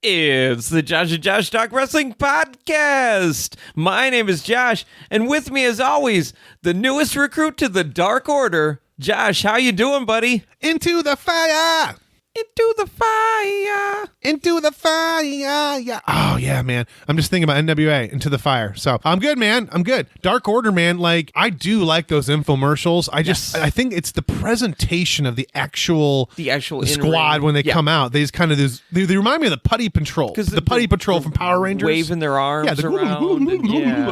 It's the Josh and Josh Talk Wrestling Podcast. My name is Josh, and with me, as always, the newest recruit to the Dark Order. Josh, how you doing, buddy? Into the fire! Into the fire! Into the fire! Yeah. Oh, yeah, man. I'm just thinking about NWA, Into the Fire. So, I'm good, man. I'm good. Dark Order, man. Like, I do like those infomercials. I think it's the presentation of the actual squad when they come out. They just kind of, they remind me of the Putty Patrol. The Putty Patrol from Power Rangers. Waving their arms around.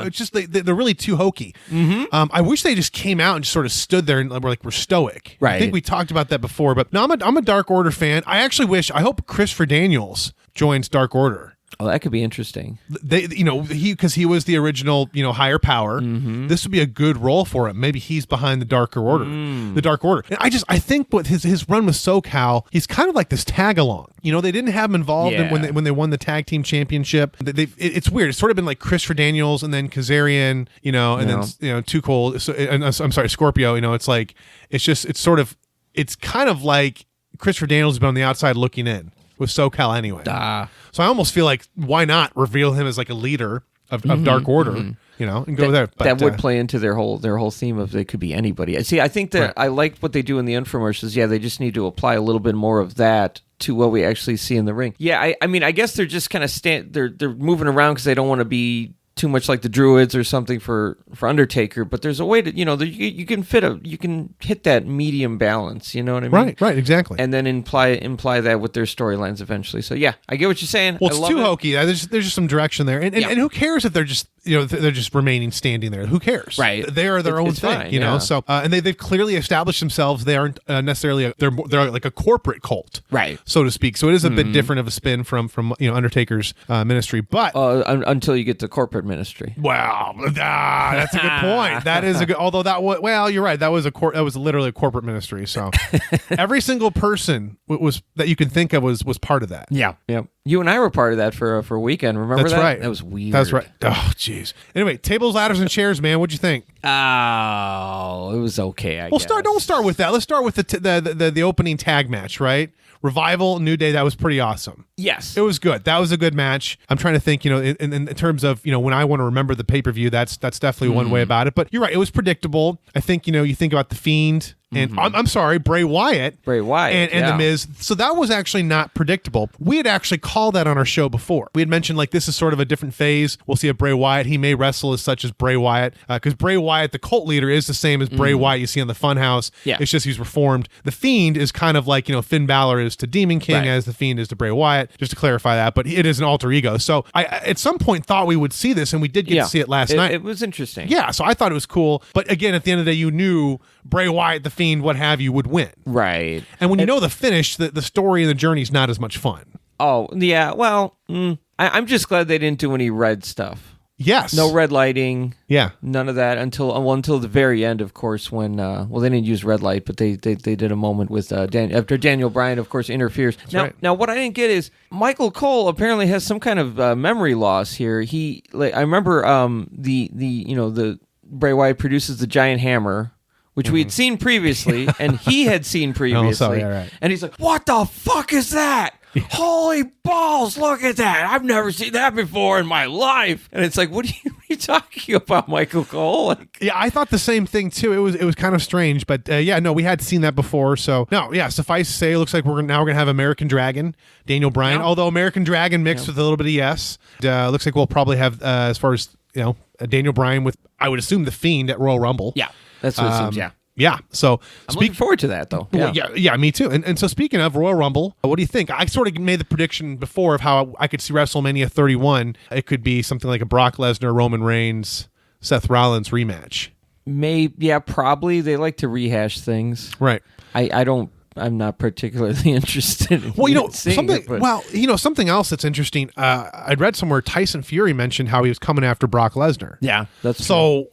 It's just, they're really too hokey. Mm-hmm. I wish they just came out and just sort of stood there and were stoic. Right. I think we talked about that before, but no, I'm a Dark Order fan. I hope Christopher Daniels joins Dark Order. Oh, that could be interesting. Because he was the original, higher power. Mm-hmm. This would be a good role for him. Maybe he's behind the Darker Order, the Dark Order. And I think with his run with SoCal, he's kind of like this tag along. They didn't have him involved when they won the tag team championship. It's weird. It's sort of been like Christopher Daniels and then Kazarian, then Too Cold. I'm sorry, Scorpio. It's kind of like Christopher Daniels has been on the outside looking in with SoCal anyway. So I almost feel like, why not reveal him as like a leader of Dark Order, and go there. But, that would play into their whole theme of they could be anybody. See, I think that I like what they do in the infomercials. Yeah, they just need to apply a little bit more of that to what we actually see in the ring. Yeah, I mean, I guess they're just kind of they're moving around because they don't want to be too much like the Druids or something for Undertaker, but there's a way to you can hit that medium balance, you know what I mean? Right, exactly. And then imply that with their storylines eventually. So yeah, I get what you're saying. Well, it's too hokey. There's just some direction there, and who cares if they're just they're just remaining standing there? Who cares? Right, they are their own thing, fine, you know. So and they've clearly established themselves. They aren't necessarily they're like a corporate cult, right, so to speak. So it is a bit different of a spin from Undertaker's ministry, but until you get to corporate ministry. Wow, that's a good point. That is a good. Although you're right. That was literally a corporate ministry. So every single person that you can think of was part of that. Yeah. You and I were part of that for a weekend. Remember that? That's right. That was weird. That's right. Oh, jeez. Anyway, tables, ladders, and chairs, man. What'd you think? Oh, it was okay. I guess. Don't start with that. Let's start with the opening tag match, right? Revival, New Day, that was pretty awesome. Yes. It was good. That was a good match. I'm trying to think, in terms of, when I want to remember the pay-per-view, that's definitely one way about it. But you're right, it was predictable. I think, you think about The Fiend and I'm sorry, Bray Wyatt. And The Miz. So that was actually not predictable. We had actually called that on our show before. We had mentioned this is sort of a different phase. We'll see a Bray Wyatt. He may wrestle as such as Bray Wyatt because Bray Wyatt, the cult leader, is the same as Bray Wyatt you see on the Funhouse. Yeah. It's just he's reformed. The Fiend is kind of like, Finn Balor is to Demon King as The Fiend is to Bray Wyatt, just to clarify that. But it is an alter ego. So I at some point thought we would see this, and we did get to see it last night. It was interesting. Yeah, so I thought it was cool. But again, at the end of the day, you knew Bray Wyatt, The Fiend, what have you, would win. Right. And when you know the finish, the story and the journey is not as much fun. Oh, yeah. Well, I'm just glad they didn't do any red stuff. Yes. No red lighting. Yeah. None of that until the very end, of course, when, they didn't use red light, but they did a moment with after Daniel Bryan, of course, interferes. Now, what I didn't get is Michael Cole apparently has some kind of memory loss here. I remember the Bray Wyatt produces the giant hammer, which we had seen previously, and he had seen previously. Right. And he's like, what the fuck is that? Holy balls, look at that. I've never seen that before in my life. And it's like, what are you talking about, Michael Cole? Yeah, I thought the same thing, too. It was kind of strange. But, we had seen that before. So, suffice to say, it looks like we're going to have American Dragon, Daniel Bryan. Although American Dragon mixed with a little bit of yes. Looks like we'll probably have, as far as, Daniel Bryan with, I would assume, The Fiend at Royal Rumble. Yeah, that's what it seems, yeah. Yeah, so I'm looking forward to that, though. Yeah, me too. And so speaking of Royal Rumble, what do you think? I sort of made the prediction before of how I could see WrestleMania 31. It could be something like a Brock Lesnar, Roman Reigns, Seth Rollins rematch. Probably. They like to rehash things. Right. I'm not particularly interested in seeing it. Something else that's interesting. I'd read somewhere Tyson Fury mentioned how he was coming after Brock Lesnar. Yeah, that's so.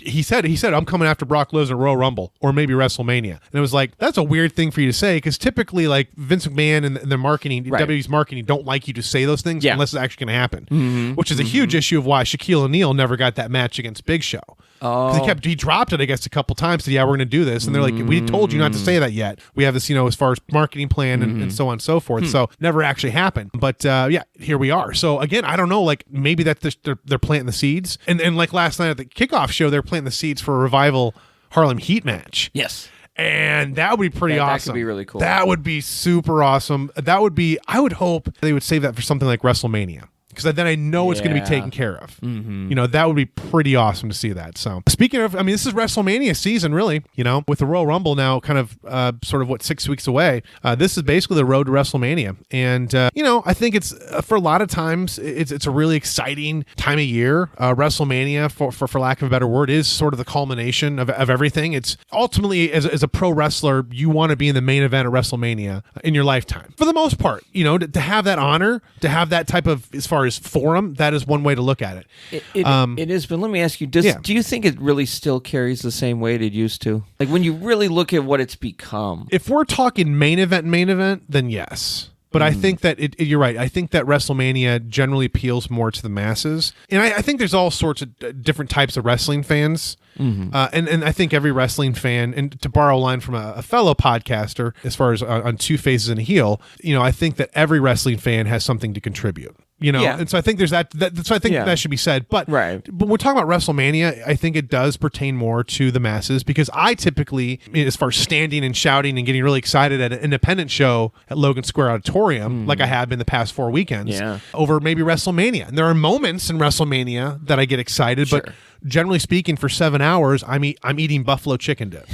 He said I'm coming after Brock Lesnar Royal Rumble or maybe WrestleMania, and it was like that's a weird thing for you to say because typically like Vince McMahon and the marketing, WWE's marketing, don't like you to say those things unless it's actually going to happen, which is a huge issue of why Shaquille O'Neal never got that match against Big Show. Oh. He dropped it, I guess, a couple times. Said, yeah, we're going to do this. And they're like, we told you not to say that yet. We have this, as far as marketing plan and so on and so forth. So never actually happened. But yeah, here we are. So again, I don't know, like maybe that they're planting the seeds. And like last night at the kickoff show, they're planting the seeds for a Revival Harlem Heat match. Yes. And that would be pretty awesome. That could be really cool. That would be super awesome. I would hope they would save that for something like WrestleMania. Because then I know it's going to be taken care of. That would be pretty awesome to see that. So speaking of, this is WrestleMania season, really. With the Royal Rumble now kind of sort of 6 weeks away. This is basically the road to WrestleMania. And, I think it's, for a lot of times, it's a really exciting time of year. WrestleMania, for lack of a better word, is sort of the culmination of everything. It's ultimately, as a pro wrestler, you want to be in the main event of WrestleMania in your lifetime. For the most part, to have that honor, to have that type of, as far as forum, that is one way to look at it. It is, but let me ask you, do you think it really still carries the same weight it used to? Like when you really look at what it's become? If we're talking main event, then yes. But I think that you're right. I think that WrestleMania generally appeals more to the masses. And I think there's all sorts of different types of wrestling fans. And I think every wrestling fan, and to borrow a line from a fellow podcaster, as far as on Two Faces and a Heel, I think that every wrestling fan has something to contribute. And so I think there's that so I think that should be said. But but we're talking about WrestleMania, I think it does pertain more to the masses, because I typically, as far as standing and shouting and getting really excited at an independent show at Logan Square Auditorium, like I have been the past 4 weekends, over maybe WrestleMania. And there are moments in WrestleMania that I get excited, but generally speaking, for 7 hours, I'm eating buffalo chicken dip.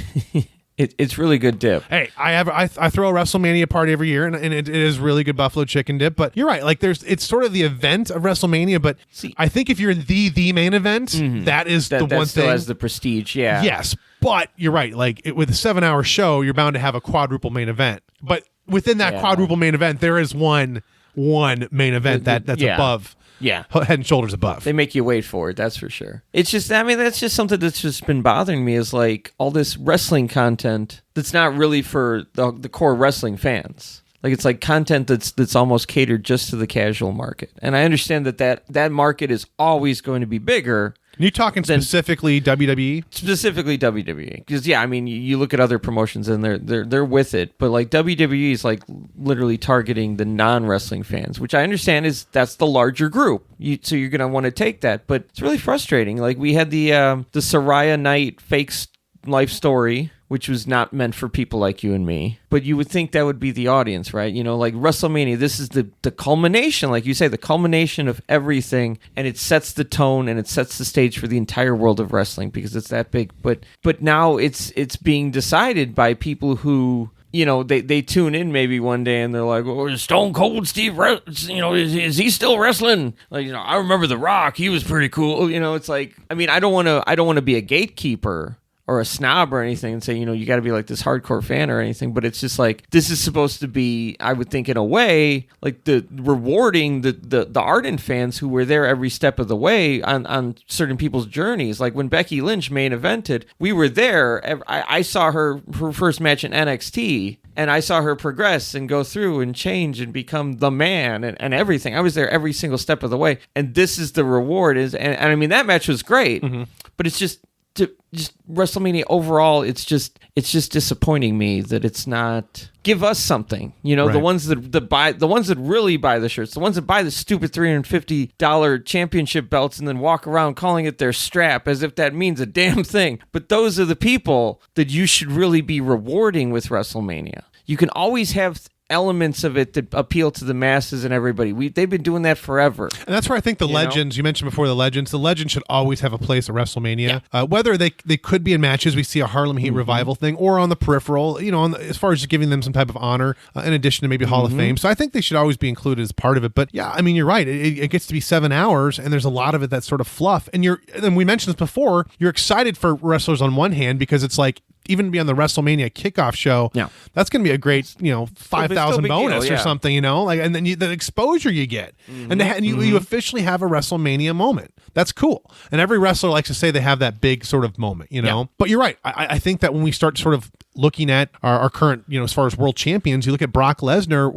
It's really good dip. Hey, I throw a WrestleMania party every year, and it is really good buffalo chicken dip. But you're right, like it's sort of the event of WrestleMania. But I think if you're in the main event, that is the one thing. That still has the prestige, yeah. Yes, but you're right. Like with a 7-hour show, you're bound to have a quadruple main event. But within that quadruple main event, there is one main event that's above. Yeah. Head and shoulders above. They make you wait for it, that's for sure. It's just, that's just something that's just been bothering me, is like all this wrestling content that's not really for the core wrestling fans. Like it's like content that's almost catered just to the casual market. And I understand that market is always going to be bigger. You're talking specifically WWE? Specifically WWE. Because, you look at other promotions and they're with it. But, like, WWE is, like, literally targeting the non-wrestling fans, which I understand that's the larger group. So you're going to want to take that. But it's really frustrating. Like, we had the Saraya Knight fake life story, which was not meant for people like you and me. But you would think that would be the audience, right? Like WrestleMania, this is the culmination, like you say, the culmination of everything, and it sets the tone and it sets the stage for the entire world of wrestling because it's that big. But now it's being decided by people who, they tune in maybe one day and they're like, "Oh, Stone Cold Steve, is he still wrestling? Like, I remember The Rock, he was pretty cool." It's like, I don't want to be a gatekeeper or a snob or anything and say, you got to be like this hardcore fan or anything, but it's just like, this is supposed to be, I would think in a way, like the rewarding the ardent fans who were there every step of the way on certain people's journeys. Like when Becky Lynch main evented, we were there. I saw her first match in NXT, and I saw her progress and go through and change and become the man and everything. I was there every single step of the way. And this is the reward and that match was great, but it's just WrestleMania overall, it's just disappointing me that it's not. Give us something, right. The ones that really buy the shirts, the ones that buy the stupid $350 championship belts and then walk around calling it their strap as if that means a damn thing. But those are the people that you should really be rewarding with WrestleMania. You can always have elements of it that appeal to the masses and everybody. They've been doing that forever. And that's where I think the legends, you mentioned before the legends should always have a place at WrestleMania. Yeah. Whether they could be in matches, we see a Harlem Heat revival thing, or on the peripheral, as far as just giving them some type of honor, in addition to maybe Hall of Fame. So I think they should always be included as part of it. But yeah, you're right. It gets to be 7 hours, and there's a lot of it that's sort of fluff. And we mentioned this before, you're excited for wrestlers on one hand because it's like, even be on the WrestleMania kickoff show, that's going to be a great, 5,000 bonus or something, and then the exposure you get, and you officially have a WrestleMania moment. That's cool. And every wrestler likes to say they have that big sort of moment, But you're right. I think that when we start sort of looking at our current, as far as world champions, you look at Brock Lesnar,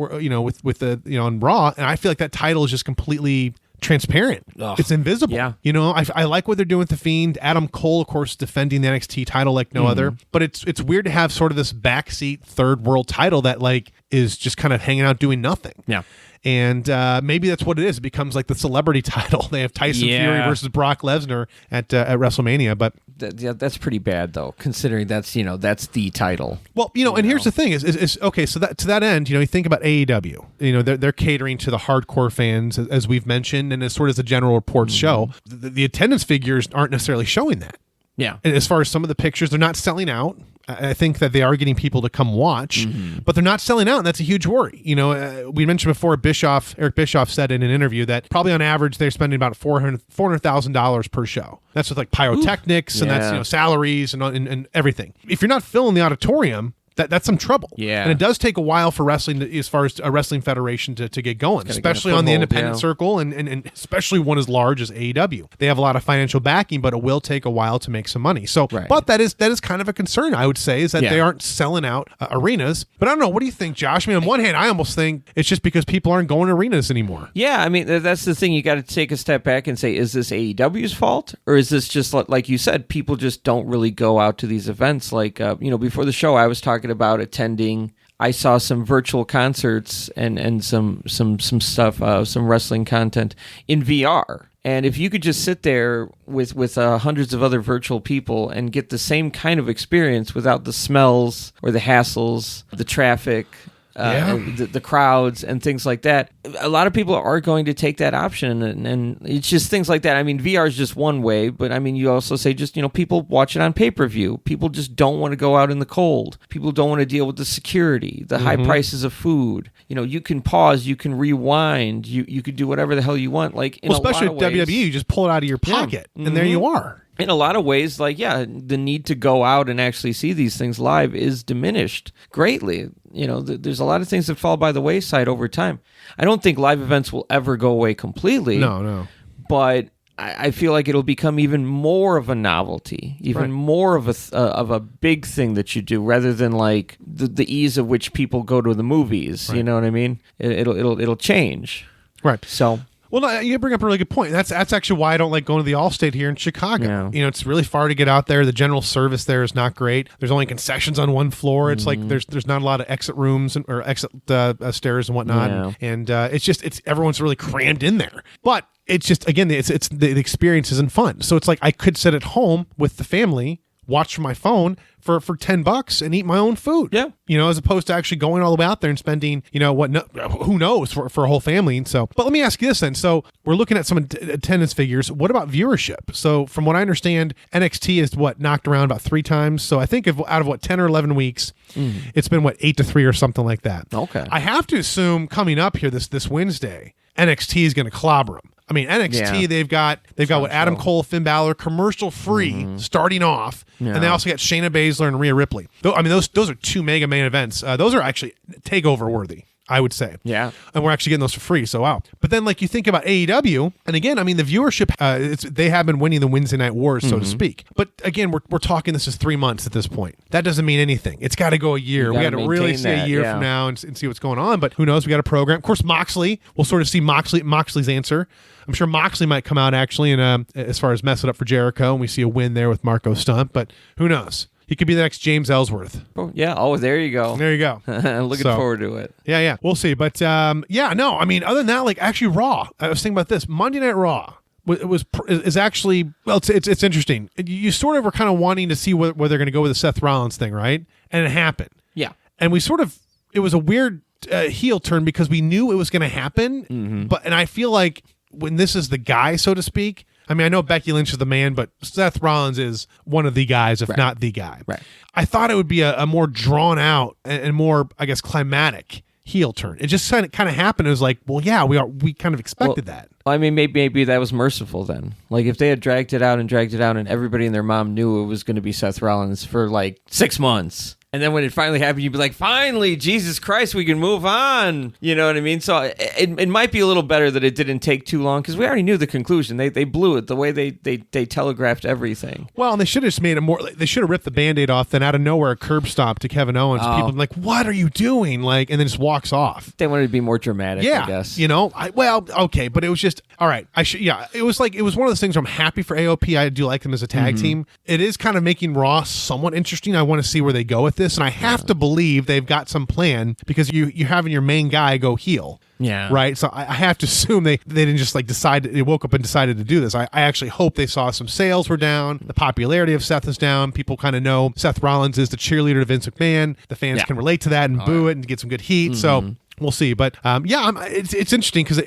with the, on Raw, and I feel like that title is just completely transparent. Ugh. It's invisible. Yeah. You know, I like what they're doing with the Fiend. Adam Cole, of course, defending the NXT title like no other. But it's weird to have sort of this backseat third world title that like is just kind of hanging out doing nothing. Yeah. And maybe that's what it is. It becomes like the celebrity title. They have Tyson Fury versus Brock Lesnar at WrestleMania. But that's pretty bad, though, considering that's the title. Well, and here's the thing: is okay. So that to that end, you think about AEW. They're catering to the hardcore fans, as we've mentioned, and as sort of the general reports show, the attendance figures aren't necessarily showing that. Yeah. And as far as some of the pictures, they're not selling out. I think that they are getting people to come watch, but they're not selling out, and that's a huge worry. We mentioned before, Eric Bischoff said in an interview that probably on average they're spending about $400,000 per show. That's with like pyrotechnics and that's salaries and everything. If you're not filling the auditorium, that's some trouble. Yeah. And it does take a while for wrestling, as far as a wrestling federation to get going, especially on the independent circle and especially one as large as AEW. They have a lot of financial backing, but it will take a while to make some money. So, But that is kind of a concern, I would say, is that they aren't selling out arenas. But I don't know. What do you think, Josh? I mean, on one hand, I almost think it's just because people aren't going to arenas anymore. Yeah, I mean, that's the thing. You got to take a step back and say, is this AEW's fault? Or is this just, like you said, people just don't really go out to these events? Like, before the show, I was talking about attending. I saw some virtual concerts and some stuff, some wrestling content in VR. And if you could just sit there with hundreds of other virtual people and get the same kind of experience without the smells or the hassles, the traffic, the crowds and things like that, a lot of people are going to take that option, and it's just things like that. I mean, VR is just one way, but I mean, you also say just, people watch it on pay-per-view. People just don't want to go out in the cold. People don't want to deal with the security, the high prices of food. You can pause, you can rewind, you could do whatever the hell you want. Like, especially with WWE, you just pull it out of your pocket, and there you are. In a lot of ways, the need to go out and actually see these things live is diminished greatly. There's a lot of things that fall by the wayside over time. I don't think live events will ever go away completely. No. But I feel like it'll become even more of a novelty, even more of a big thing that you do, rather than like the ease of which people go to the movies. Right. You know what I mean? It'll change. Right. So. Well, no, you bring up a really good point. That's actually why I don't like going to the Allstate here in Chicago. Yeah. It's really far to get out there. The general service there is not great. There's only concessions on one floor. It's like there's not a lot of exit rooms or exit stairs and whatnot. Yeah. And it's everyone's really crammed in there. But it's just, again, it's the experience isn't fun. So it's like I could sit at home with the family, watch from my phone for $10 and eat my own food. Yeah. As opposed to actually going all the way out there and spending, who knows for a whole family. And so, but let me ask you this then. So we're looking at some attendance figures. What about viewership? So from what I understand, NXT is knocked around about 3 times. So I think out of 10 or 11 weeks, it's been 8-3 or something like that. Okay. I have to assume coming up here this Wednesday, NXT is going to clobber them. I mean, NXT, they've got Adam Cole, Finn Balor, commercial free starting off, and they also got Shayna Baszler and Rhea Ripley. Those are 2 mega main events. Those are actually takeover worthy, I would say. Yeah. And we're actually getting those for free, so wow. But then, you think about AEW, and again, I mean, the viewership, they have been winning the Wednesday Night Wars, so to speak. But again, we're talking this is 3 months at this point. That doesn't mean anything. It's got to go a year. We got to really see a year from now and see what's going on. But who knows? We got a program. Of course, Moxley, we'll sort of see Moxley's answer. I'm sure Moxley might come out actually, and as far as mess it up for Jericho, and we see a win there with Marco Stunt. But who knows? He could be the next James Ellsworth. Oh, yeah. Oh, there you go. There you go. Looking forward to it. Yeah. We'll see. But no. I mean, other than that, actually, Raw. I was thinking about this. Monday Night Raw is actually, well, it's interesting. You sort of were kind of wanting to see where they're going to go with the Seth Rollins thing, right? And it happened. Yeah. And it was a weird heel turn because we knew it was going to happen. And I feel like when this is the guy, so to speak. I mean, I know Becky Lynch is the man, but Seth Rollins is one of the guys, if not the guy. Right. I thought it would be a more drawn out and more, I guess, climatic heel turn. It just kind of happened. It was like, well, yeah, we kind of expected that. I mean, maybe that was merciful then. Like, if they had dragged it out and everybody and their mom knew it was going to be Seth Rollins for 6 months, And then when it finally happened, you'd be like, finally, Jesus Christ, we can move on. You know what I mean? So it might be a little better that it didn't take too long because we already knew the conclusion. They blew it the way they telegraphed everything. Well, and they should have just made it more. They should have ripped the Band-Aid off. Then out of nowhere, a curb stop to Kevin Owens. Oh. People are like, "What are you doing?" Like, and then just walks off. They wanted to be more dramatic. Yeah, I guess. Okay, but it was just all right. It was one of those things where I'm happy for AOP. I do like them as a tag team. It is kind of making Raw somewhat interesting. I want to see where they go with this, and I have to believe they've got some plan because you're having your main guy go heel. Yeah. Right. So I have to assume they didn't just like decide. They woke up and decided to do this. I actually hope they saw some sales were down. The popularity of Seth is down. People kind of know Seth Rollins is the cheerleader to Vince McMahon. The fans can relate to that and boo it and get some good heat. So we'll see. But it's interesting because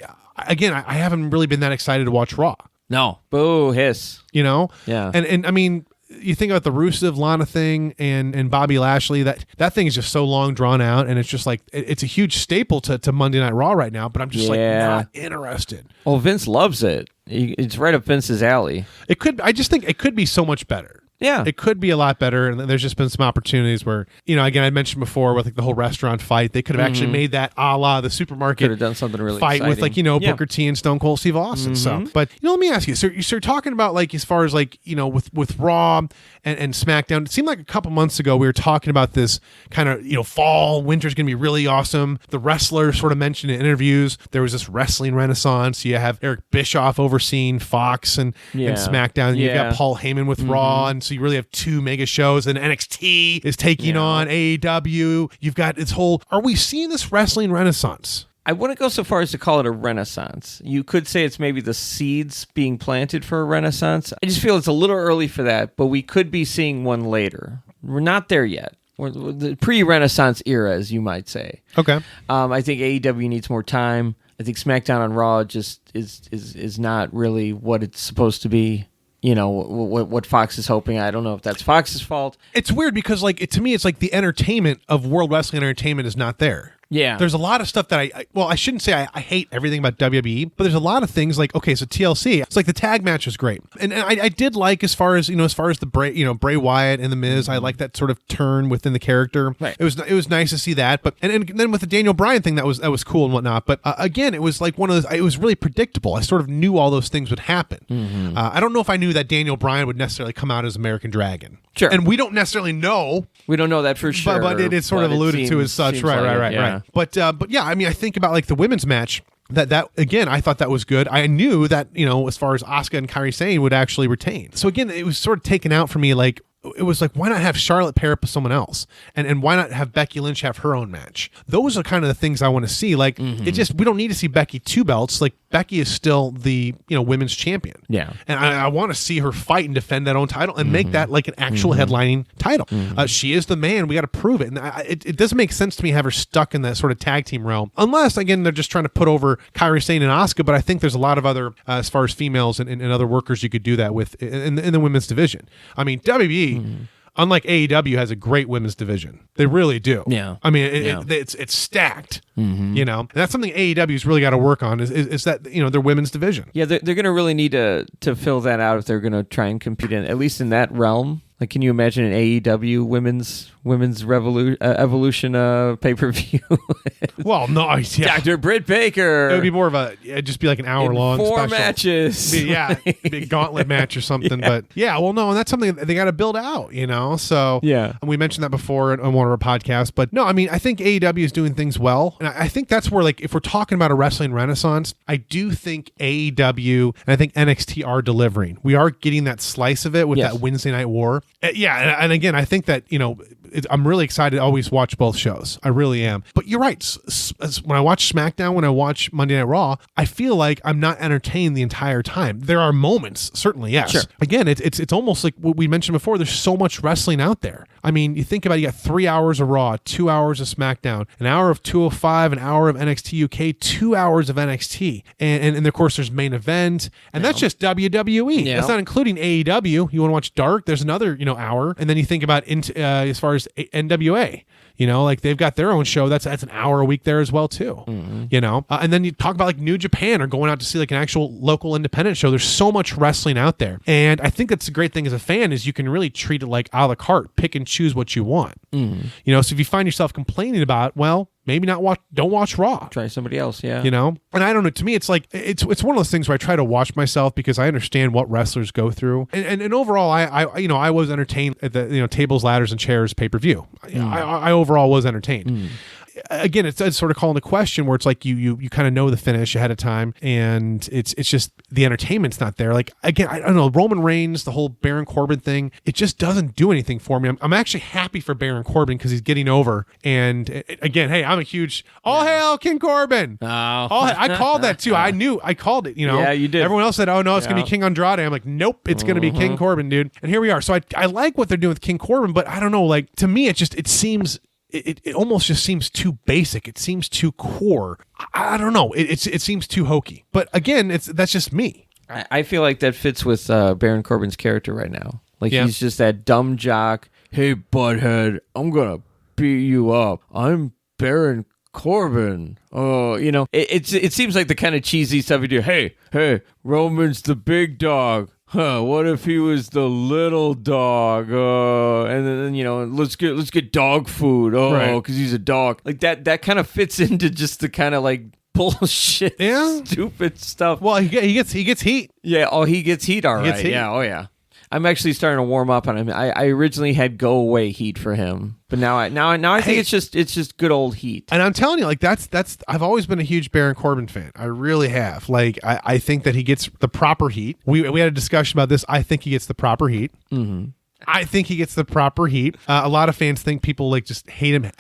again, I haven't really been that excited to watch Raw. No. Boo hiss. Yeah. And I mean, you think about the Rusev Lana thing and Bobby Lashley, that thing is just so long drawn out, and it's just like it's a huge staple to Monday Night Raw right now, but I'm just like not interested. Well, Vince loves it. It's right up Vince's alley. I just think it could be so much better. Yeah. It could be a lot better, and there's just been some opportunities where, again, I mentioned before with like the whole restaurant fight, they could have actually made that a la the supermarket could have done something really fight exciting. with Booker T and Stone Cold Steve Austin. So, but let me ask you, so you're talking about like as far as like with Raw and SmackDown, it seemed like a couple months ago we were talking about this kind of fall, winter's going to be really awesome. The wrestlers sort of mentioned in interviews there was this wrestling renaissance. You have Eric Bischoff overseeing Fox and SmackDown. You've got Paul Heyman with Raw, and so you really have two mega shows, and NXT is taking on AEW. You've got this whole, are we seeing this wrestling renaissance? I wouldn't go so far as to call it a renaissance. You could say it's maybe the seeds being planted for a renaissance. I just feel it's a little early for that, but we could be seeing one later. We're not there yet. We're the pre-renaissance era, as you might say. Okay. I think AEW needs more time. I think SmackDown on Raw just is not really what it's supposed to be. What Fox is hoping. I don't know if that's Fox's fault. It's weird because to me, it's like the entertainment of World Wrestling Entertainment is not there. Yeah. There's a lot of stuff that I shouldn't say I hate everything about WWE, but there's a lot of things like, okay, so TLC, it's like the tag match is great. And I did like as far as the Bray Wyatt and The Miz, I like that sort of turn within the character. Right. It was nice to see that. But and then with the Daniel Bryan thing, that was cool and whatnot. But again, it was like one of those, it was really predictable. I sort of knew all those things would happen. I don't know if I knew that Daniel Bryan would necessarily come out as American Dragon. Sure. And we don't necessarily know. We don't know that for sure. But it is sort of alluded to as such. Right. But yeah, I mean, I think about like the women's match. That again, I thought that was good. I knew that as far as Asuka and Kairi Sane would actually retain. So again, it was sort of taken out for me. Like it was like, why not have Charlotte pair up with someone else, and why not have Becky Lynch have her own match? Those are kind of the things I want to see. Like it just, we don't need to see Becky 2 belts. Like Becky is still the women's champion. Yeah, and I want to see her fight and defend that own title and make that like an actual headlining title. She is the man. We got to prove it. And it doesn't make sense to me have her stuck in that sort of tag team realm, unless again they're just trying to put over Kairi Sane and Asuka. But I think there's a lot of other as far as females and other workers you could do that with in the women's division. I mean, WWE. Unlike AEW, has a great women's division. They really do. Yeah. I mean, it's stacked. And that's something AEW's really got to work on is that their women's division. Yeah, they're going to really need to fill that out if they're going to try and compete at least in that realm. Like, can you imagine an AEW women's evolution pay-per-view? Well, no, yeah. Dr. Britt Baker. It would be more of it'd just be like an hour-long 4 special. matches. Big gauntlet match or something. But well, no, and that's something that they got to build out, So yeah, and we mentioned that before on one of our podcasts. But no, I mean, I think AEW is doing things well, and I think that's where, like, if we're talking about a wrestling renaissance, I do think AEW and I think NXT are delivering. We are getting that slice of it with that Wednesday Night War. And again, I think that I'm really excited to always watch both shows. I really am. But you're right. When I watch SmackDown, when I watch Monday Night Raw, I feel like I'm not entertained the entire time. There are moments, certainly, yes. Sure. Again, it's almost like what we mentioned before. There's so much wrestling out there. I mean, you think about it, you got 3 hours of Raw, 2 hours of SmackDown, an hour of 205, an hour of NXT UK, 2 hours of NXT. And of course, there's main event. And that's just WWE. Yeah. That's not including AEW. You want to watch Dark, there's another, hour. And then you think about as far as NWA. Like they've got their own show. That's an hour a week there as well too. And then you talk about like New Japan or going out to see like an actual local independent show. There's so much wrestling out there, and I think that's a great thing as a fan is you can really treat it like a la carte, pick and choose what you want. You know, so if you find yourself complaining about, well, maybe don't watch Raw. Try somebody else, yeah. You know? And I don't know, to me, it's like, it's one of those things where I try to watch myself because I understand what wrestlers go through. And overall, I was entertained at the, you know, tables, ladders, and chairs pay-per-view. I overall was entertained. Again, it's sort of calling the question where it's like you kind of know the finish ahead of time, and it's just the entertainment's not there. Like, again, I don't know, Roman Reigns, the whole Baron Corbin thing, it just doesn't do anything for me. I'm actually happy for Baron Corbin because he's getting over. And again, hey, I'm a huge all hail King Corbin. Oh. I called that too. I called it. You know, yeah, you did. Everyone else said, oh no, it's gonna be King Andrade. I'm like, nope, it's gonna be King Corbin, dude. And here we are. So I like what they're doing with King Corbin, but I don't know. Like, to me, it seems. It almost just seems too basic. It seems too core. I don't know. It seems too hokey. But again, that's just me. I feel like that fits with Baron Corbin's character right now. Like, he's just that dumb jock. Hey, butthead, I'm gonna beat you up. I'm Baron Corbin. Oh, you know, it seems like the kind of cheesy stuff you do. Hey, Roman's the big dog. What if he was the little dog? And then, you know, let's get dog food. Because he's a dog. Like, that kind of fits into just the kind of like bullshit, stupid stuff. Well, he gets heat. Yeah. Oh, he gets heat. All right. Heat. Yeah. Oh, yeah. I'm actually starting to warm up on him. I originally had go away heat for him, but now I think it's just good old heat. And I'm telling you, like, that's I've always been a huge Baron Corbin fan. I really have. Like, I think that he gets the proper heat. We had a discussion about this. I think he gets the proper heat. Mm-hmm. I think he gets the proper heat. A lot of fans think people like just hate him.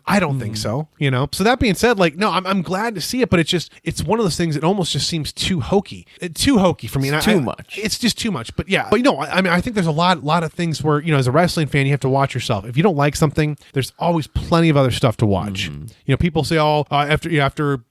I don't think so, you know? So that being said, like, no, I'm glad to see it, but it's one of those things that almost just seems too hokey. Too hokey for me. It's too much. It's just too much. But yeah, but you know, I mean, I think there's a lot of things where, you know, as a wrestling fan, you have to watch yourself. If you don't like something, there's always plenty of other stuff to watch. You know, people say, after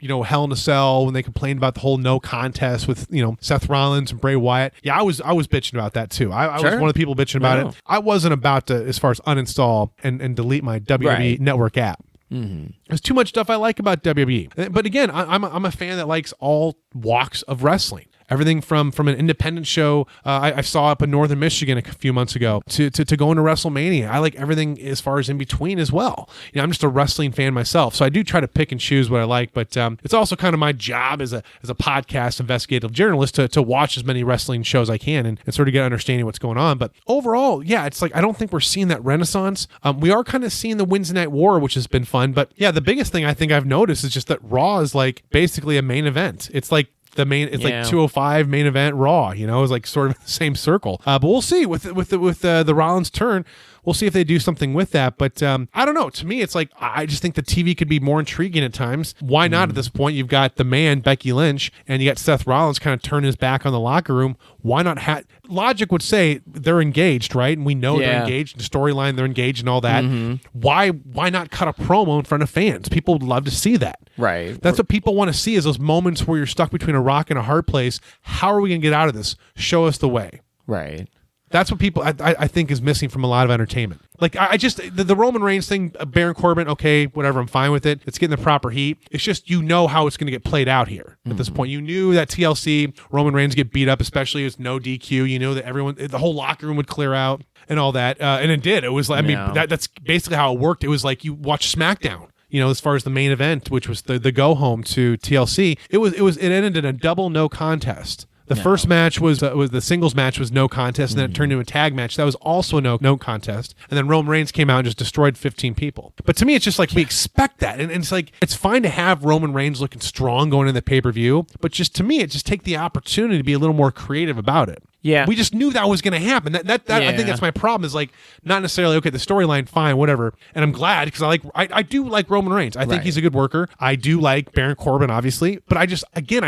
you know, Hell in a Cell, when they complained about the whole no contest with, you know, Seth Rollins and Bray Wyatt. Yeah, I was bitching about that too. I was one of the people bitching about it. I wasn't about to, as far as uninstall and delete my WWE Network app. There's too much stuff I like about WWE. But again, I'm a fan that likes all walks of wrestling. Everything from an independent show I saw up in northern Michigan a few months ago to going to WrestleMania. I like everything as far as in between as well. You know, I'm just a wrestling fan myself, so I do try to pick and choose what I like. But it's also kind of my job as a podcast investigative journalist to watch as many wrestling shows I can and sort of get understanding what's going on. But overall, yeah, it's like I don't think we're seeing that renaissance. We are kind of seeing the Wednesday Night War, which has been fun. But yeah, the biggest thing I think I've noticed is just that Raw is like basically a main event. It's like like 205 main event Raw, you know, it's like sort of the same circle. But we'll see with the Rollins turn. We'll see if they do something with that. But I don't know. To me, it's like I just think the TV could be more intriguing at times. Why not at this point? You've got the man, Becky Lynch, and you got Seth Rollins kind of turning his back on the locker room. Why not logic would say they're engaged, right? And we know they're engaged. The storyline, they're engaged and all that. Why not cut a promo in front of fans? People would love to see that. Right. That's what people want to see, is those moments where you're stuck between a rock and a hard place. How are we going to get out of this? Show us the way. Right. That's what people, I think, is missing from a lot of entertainment. Like, I just, the Roman Reigns thing, Baron Corbin, okay, whatever, I'm fine with it. It's getting the proper heat. It's just, you know how it's going to get played out here at this point. You knew that TLC, Roman Reigns get beat up, especially as no DQ. You know that the whole locker room would clear out and all that. And it did. It was like, I mean, that's basically how it worked. It was like you watch SmackDown. You know, as far as the main event, which was the go home to TLC, it ended in a double no contest. The first match was the singles match was no contest, and then it turned into a tag match. That was also no contest. And then Roman Reigns came out and just destroyed 15 people. But to me, it's just like we expect that. And it's like, it's fine to have Roman Reigns looking strong going in the pay-per-view, but just to me, it just take the opportunity to be a little more creative about it. Yeah. We just knew that was going to happen. I think that's my problem, is like, not necessarily, okay, the storyline, fine, whatever. And I'm glad, because I do like Roman Reigns. I think he's a good worker. I do like Baron Corbin, obviously. But I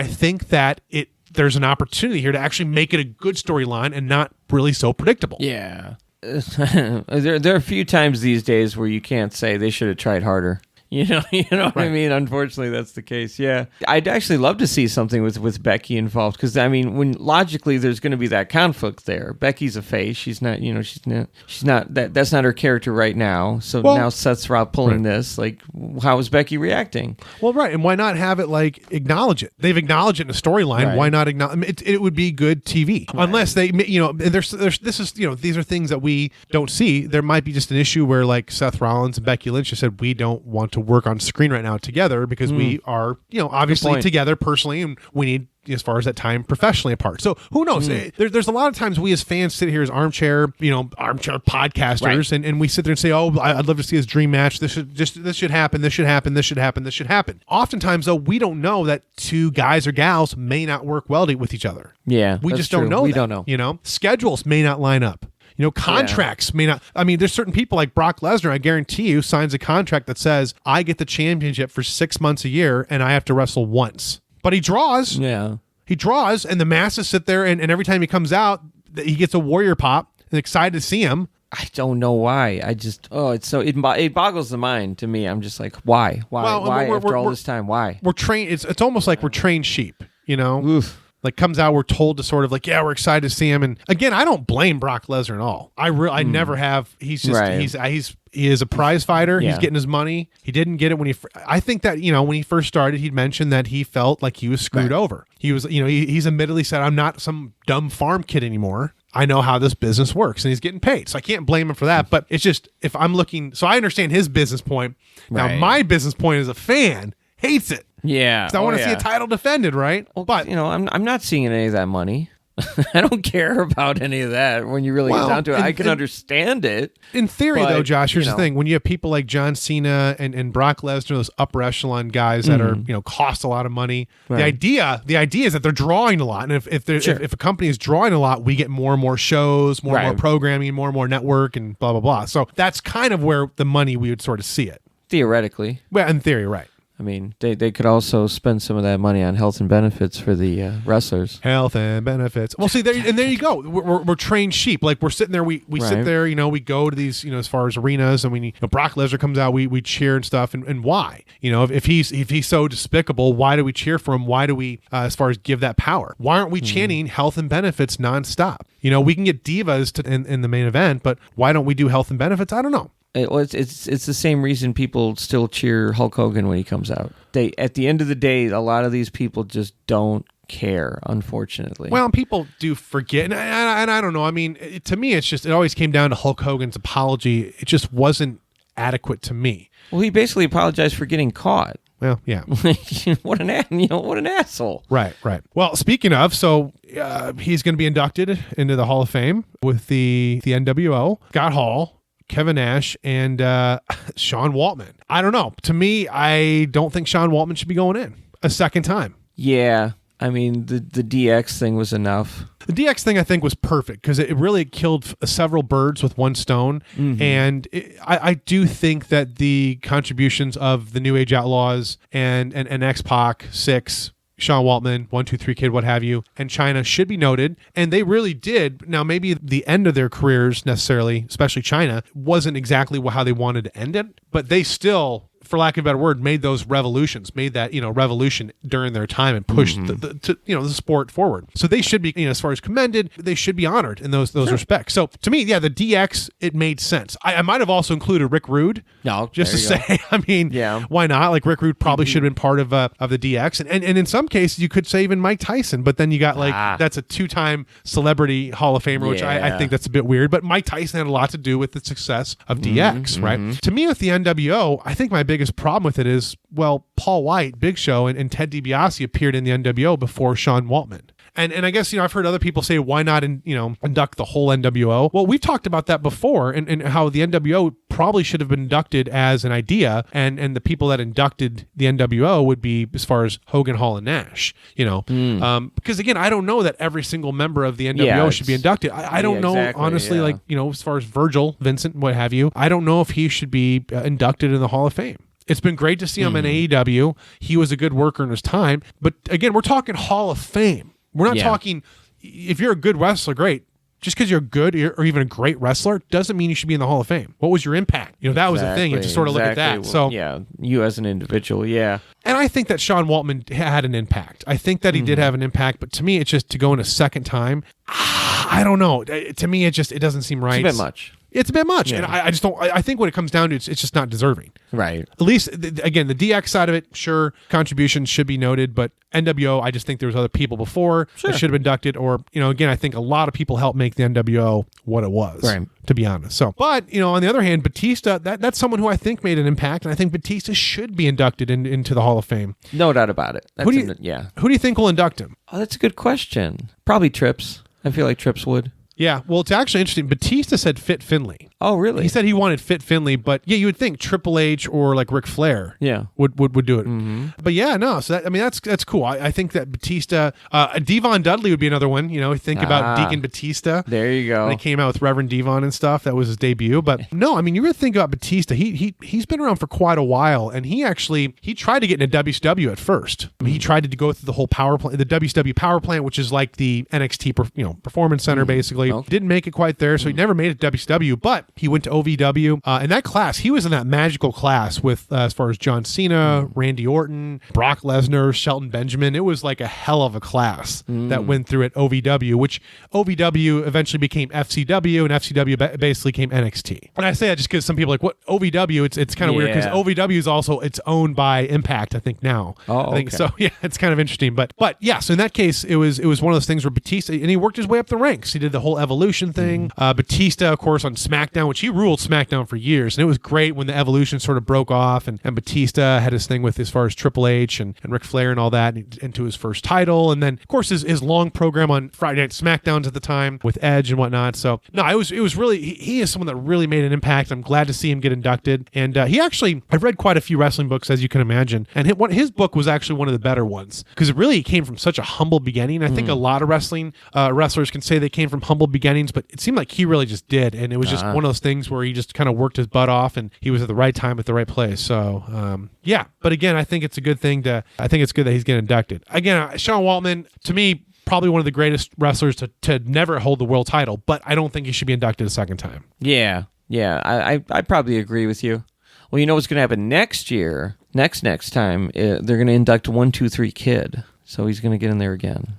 think that there's an opportunity here to actually make it a good storyline and not really so predictable. Yeah. There are a few times these days where you can't say they should have tried harder. You know what I mean? Unfortunately, that's the case. Yeah, I'd actually love to see something with Becky involved, because I mean, when logically there's going to be that conflict there. Becky's a face. She's not. She's not. That's not her character right now. So now Seth's pulling this. Like, how is Becky reacting? Well, right, and why not have it acknowledge it? They've acknowledged it in a storyline. Right. Why not acknowledge it? It would be good TV, unless they, there's this is these are things that we don't see. There might be just an issue where Seth Rollins and Becky Lynch just said, we don't want to work on screen right now together because we are, obviously together personally, and we need, as far as that time, professionally apart. So who knows? There's a lot of times we as fans sit here as armchair podcasters, and we sit there and say, oh, I'd love to see his dream match. This should happen. This should happen. This should happen. This should happen. Oftentimes, though, we don't know that two guys or gals may not work well with each other. Yeah, we just don't know. We don't know. Schedules may not line up. Contracts may not. I mean, there's certain people like Brock Lesnar, I guarantee you, signs a contract that says, I get the championship for 6 months a year and I have to wrestle once. But he draws. Yeah. He draws, and the masses sit there, and every time he comes out, he gets a Warrior pop and excited to see him. I don't know why. It boggles the mind to me. I'm just like, why? Why after all this time? Why? We're trained. It's almost like we're trained sheep, Oof. Comes out, we're told to sort of we're excited to see him. And again, I don't blame Brock Lesnar at all. I never have. He's just he is a prize fighter. Yeah. He's getting his money. He didn't get it when I think that when he first started, he'd mentioned that he felt like he was screwed over. He was he's admittedly said, I'm not some dumb farm kid anymore. I know how this business works, and he's getting paid. So I can't blame him for that. But it's just, if I'm looking, so I understand his business point. Now my business point as a fan hates it. Yeah, because I want to see a title defended, right? Well, but I'm not seeing any of that money. I don't care about any of that. When you really get down to it, I can understand it. In theory, though, Josh, here's the thing: when you have people like John Cena and Brock Lesnar, those upper echelon guys that are cost a lot of money, the idea is that they're drawing a lot, and if a company is drawing a lot, we get more and more shows, more and more programming, more and more network, and blah blah blah. So that's kind of where the money we would sort of see it theoretically. Well, in theory, right. I mean, they could also spend some of that money on health and benefits for the wrestlers. Health and benefits. Well, see, there you go. We're trained sheep. We're sitting there. We sit there. We go to these. As far as arenas, and when Brock Lesnar comes out, we cheer and stuff. And why? If he's so despicable, why do we cheer for him? Why do we, as far as give that power? Why aren't we chanting health and benefits nonstop? We can get divas in the main event, but why don't we do health and benefits? I don't know. It's the same reason people still cheer Hulk Hogan when he comes out. At the end of the day, a lot of these people just don't care, unfortunately. Well, people do forget, and I don't know. I mean, to me, it always came down to Hulk Hogan's apology. It just wasn't adequate to me. Well, he basically apologized for getting caught. Well, yeah. What an asshole. Right. Well, speaking of, so he's going to be inducted into the Hall of Fame with the NWO, Scott Hall, Kevin Nash, and Sean Waltman. I don't know. To me, I don't think Sean Waltman should be going in a second time. Yeah. I mean, the DX thing was enough. The DX thing, I think, was perfect because it really killed several birds with one stone. Mm-hmm. And I do think that the contributions of the New Age Outlaws and X-Pac, Six, Sean Waltman, 1-2-3 Kid, what have you, and China should be noted. And they really did. Now, maybe the end of their careers necessarily, especially China, wasn't exactly how they wanted to end it, but they still, for lack of a better word, made those revolutions, made that, revolution during their time and pushed the sport forward. So they should be, as far as commended, they should be honored in those respects. So to me, the DX, it made sense. I might have also included Rick Rude. No, just to say, I mean, why not? Rick Rude probably should have been part of the DX. And in some cases, you could say even Mike Tyson, but then you got that's a 2-time celebrity Hall of Famer, which I think that's a bit weird. But Mike Tyson had a lot to do with the success of DX, right? To me, with the NWO, I think my biggest problem with it is, Paul White, Big Show, and Ted DiBiase appeared in the NWO before Sean Waltman. And I guess, I've heard other people say, why not, induct the whole NWO? Well, we've talked about that before and how the NWO probably should have been inducted as an idea. And the people that inducted the NWO would be, as far as Hogan, Hall, and Nash, because again, I don't know that every single member of the NWO should be inducted. I don't know, exactly, honestly, as far as Virgil, Vincent, what have you, I don't know if he should be inducted in the Hall of Fame. It's been great to see him in AEW. He was a good worker in his time. But again, we're talking Hall of Fame. We're not talking, if you're a good wrestler, great. just because you're good or even a great wrestler doesn't mean you should be in the Hall of Fame. What was your impact? That was the thing. You have to sort of look at that. So yeah, you as an individual, yeah. And I think that Sean Waltman had an impact. I think that he did have an impact, but to me, it's just to go in a second time. I don't know. To me, it doesn't seem right. It's a bit much. It's a bit much. Yeah. And I just don't, I think what it comes down to, it's just not deserving. Right. At least, again, the DX side of it, sure, contributions should be noted, but NWO, I just think there was other people before that should have been inducted, or, again, I think a lot of people helped make the NWO what it was, to be honest. So, but, on the other hand, Batista, that's someone who I think made an impact, and I think Batista should be inducted into the Hall of Fame. No doubt about it. Who do you think will induct him? Oh, that's a good question. Probably Trips. I feel like Trips would. Yeah, well, it's actually interesting. Batista said Fit Finley. Oh, really? He said he wanted Fit Finley, but yeah, you would think Triple H or like Ric Flair would do it. Mm-hmm. But yeah, no, so that's cool. I think that Batista, Devon Dudley would be another one. Think about Deacon Batista. There you go. When he came out with Reverend Devon and stuff. That was his debut. But no, you really think about Batista. He's been around for quite a while, and he tried to get into WCW at first. He tried to go through the whole power plant, the WCW power plant, which is like the NXT Performance Center, basically. Okay. Didn't make it quite there, so he never made it to WCW, but he went to OVW. And that class, he was in that magical class with, as far as John Cena, Randy Orton, Brock Lesnar, Shelton Benjamin. It was like a hell of a class that went through at OVW, which OVW eventually became FCW, and FCW basically became NXT. And I say that just because some people are like, what, OVW? It's kind of weird because OVW is also, it's owned by Impact, I think, now. Oh, I think so. Yeah, it's kind of interesting. But yeah, so in that case, it was one of those things where Batista, and he worked his way up the ranks. He did the whole Evolution thing. Batista, of course, on SmackDown, which he ruled SmackDown for years, and it was great when the Evolution sort of broke off, and Batista had his thing with as far as Triple H and Ric Flair and all that, and into his first title, and then of course his long program on Friday Night SmackDowns at the time with Edge and whatnot. So no, it was really, he is someone that really made an impact. I'm glad to see him get inducted, and he actually, I've read quite a few wrestling books, as you can imagine, and his book was actually one of the better ones because it really came from such a humble beginning. I think a lot of wrestling wrestlers can say they came from humble beginnings, but it seemed like he really just did, and it was just one of those things where he just kind of worked his butt off, and he was at the right time at the right place. So yeah, but again, I think it's a good thing I think it's good that he's getting inducted. Again, Sean Waltman, to me, probably one of the greatest wrestlers to never hold the world title, but I don't think he should be inducted a second time. Yeah, I probably agree with you. Well, you know what's going to happen next year? Next time, they're going to induct 1-2-3 Kid, so he's going to get in there again.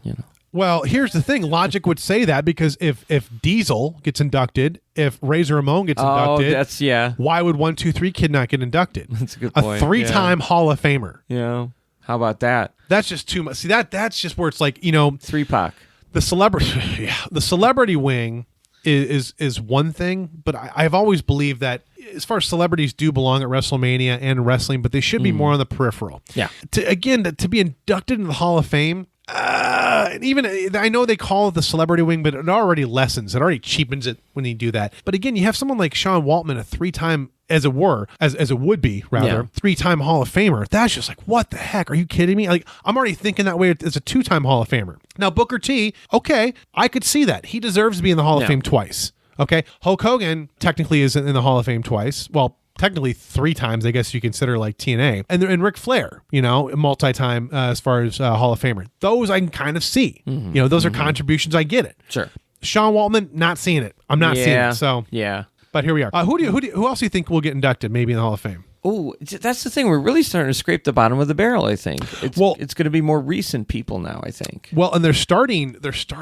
Well, here's the thing. Logic would say that because if Diesel gets inducted, if Razor Ramon gets inducted, why would 1-2-3 Kid not get inducted? That's a good point. A 3-time Hall of Famer. Yeah. How about that? That's just too much. See, that's just where it's like, 3-Pac. The celebrity wing is one thing, but I've always believed that as far as celebrities do belong at WrestleMania and wrestling, but they should be more on the peripheral. Yeah. To be inducted into the Hall of Fame, and even I know they call it the celebrity wing, but it already lessens. It already cheapens it when you do that. But again, you have someone like Sean Waltman, a 3-time, as it would be, 3-time Hall of Famer. That's just like, what the heck? Are you kidding me? Like, I'm already thinking that way as a 2-time Hall of Famer. Now, Booker T, okay, I could see that. He deserves to be in the Hall of Fame twice. Okay, Hulk Hogan technically is in the Hall of Fame twice. Well, technically 3 times, I guess you consider like TNA. And Ric Flair, multi-time as far as Hall of Famer. Those I can kind of see. Mm-hmm. Those are contributions. I get it. Sure. Sean Waltman, not seeing it. I'm not seeing it. So yeah. But here we are. Who else do you think will get inducted maybe in the Hall of Fame? Oh, that's the thing. We're really starting to scrape the bottom of the barrel, I think. It's going to be more recent people now, I think. Well, and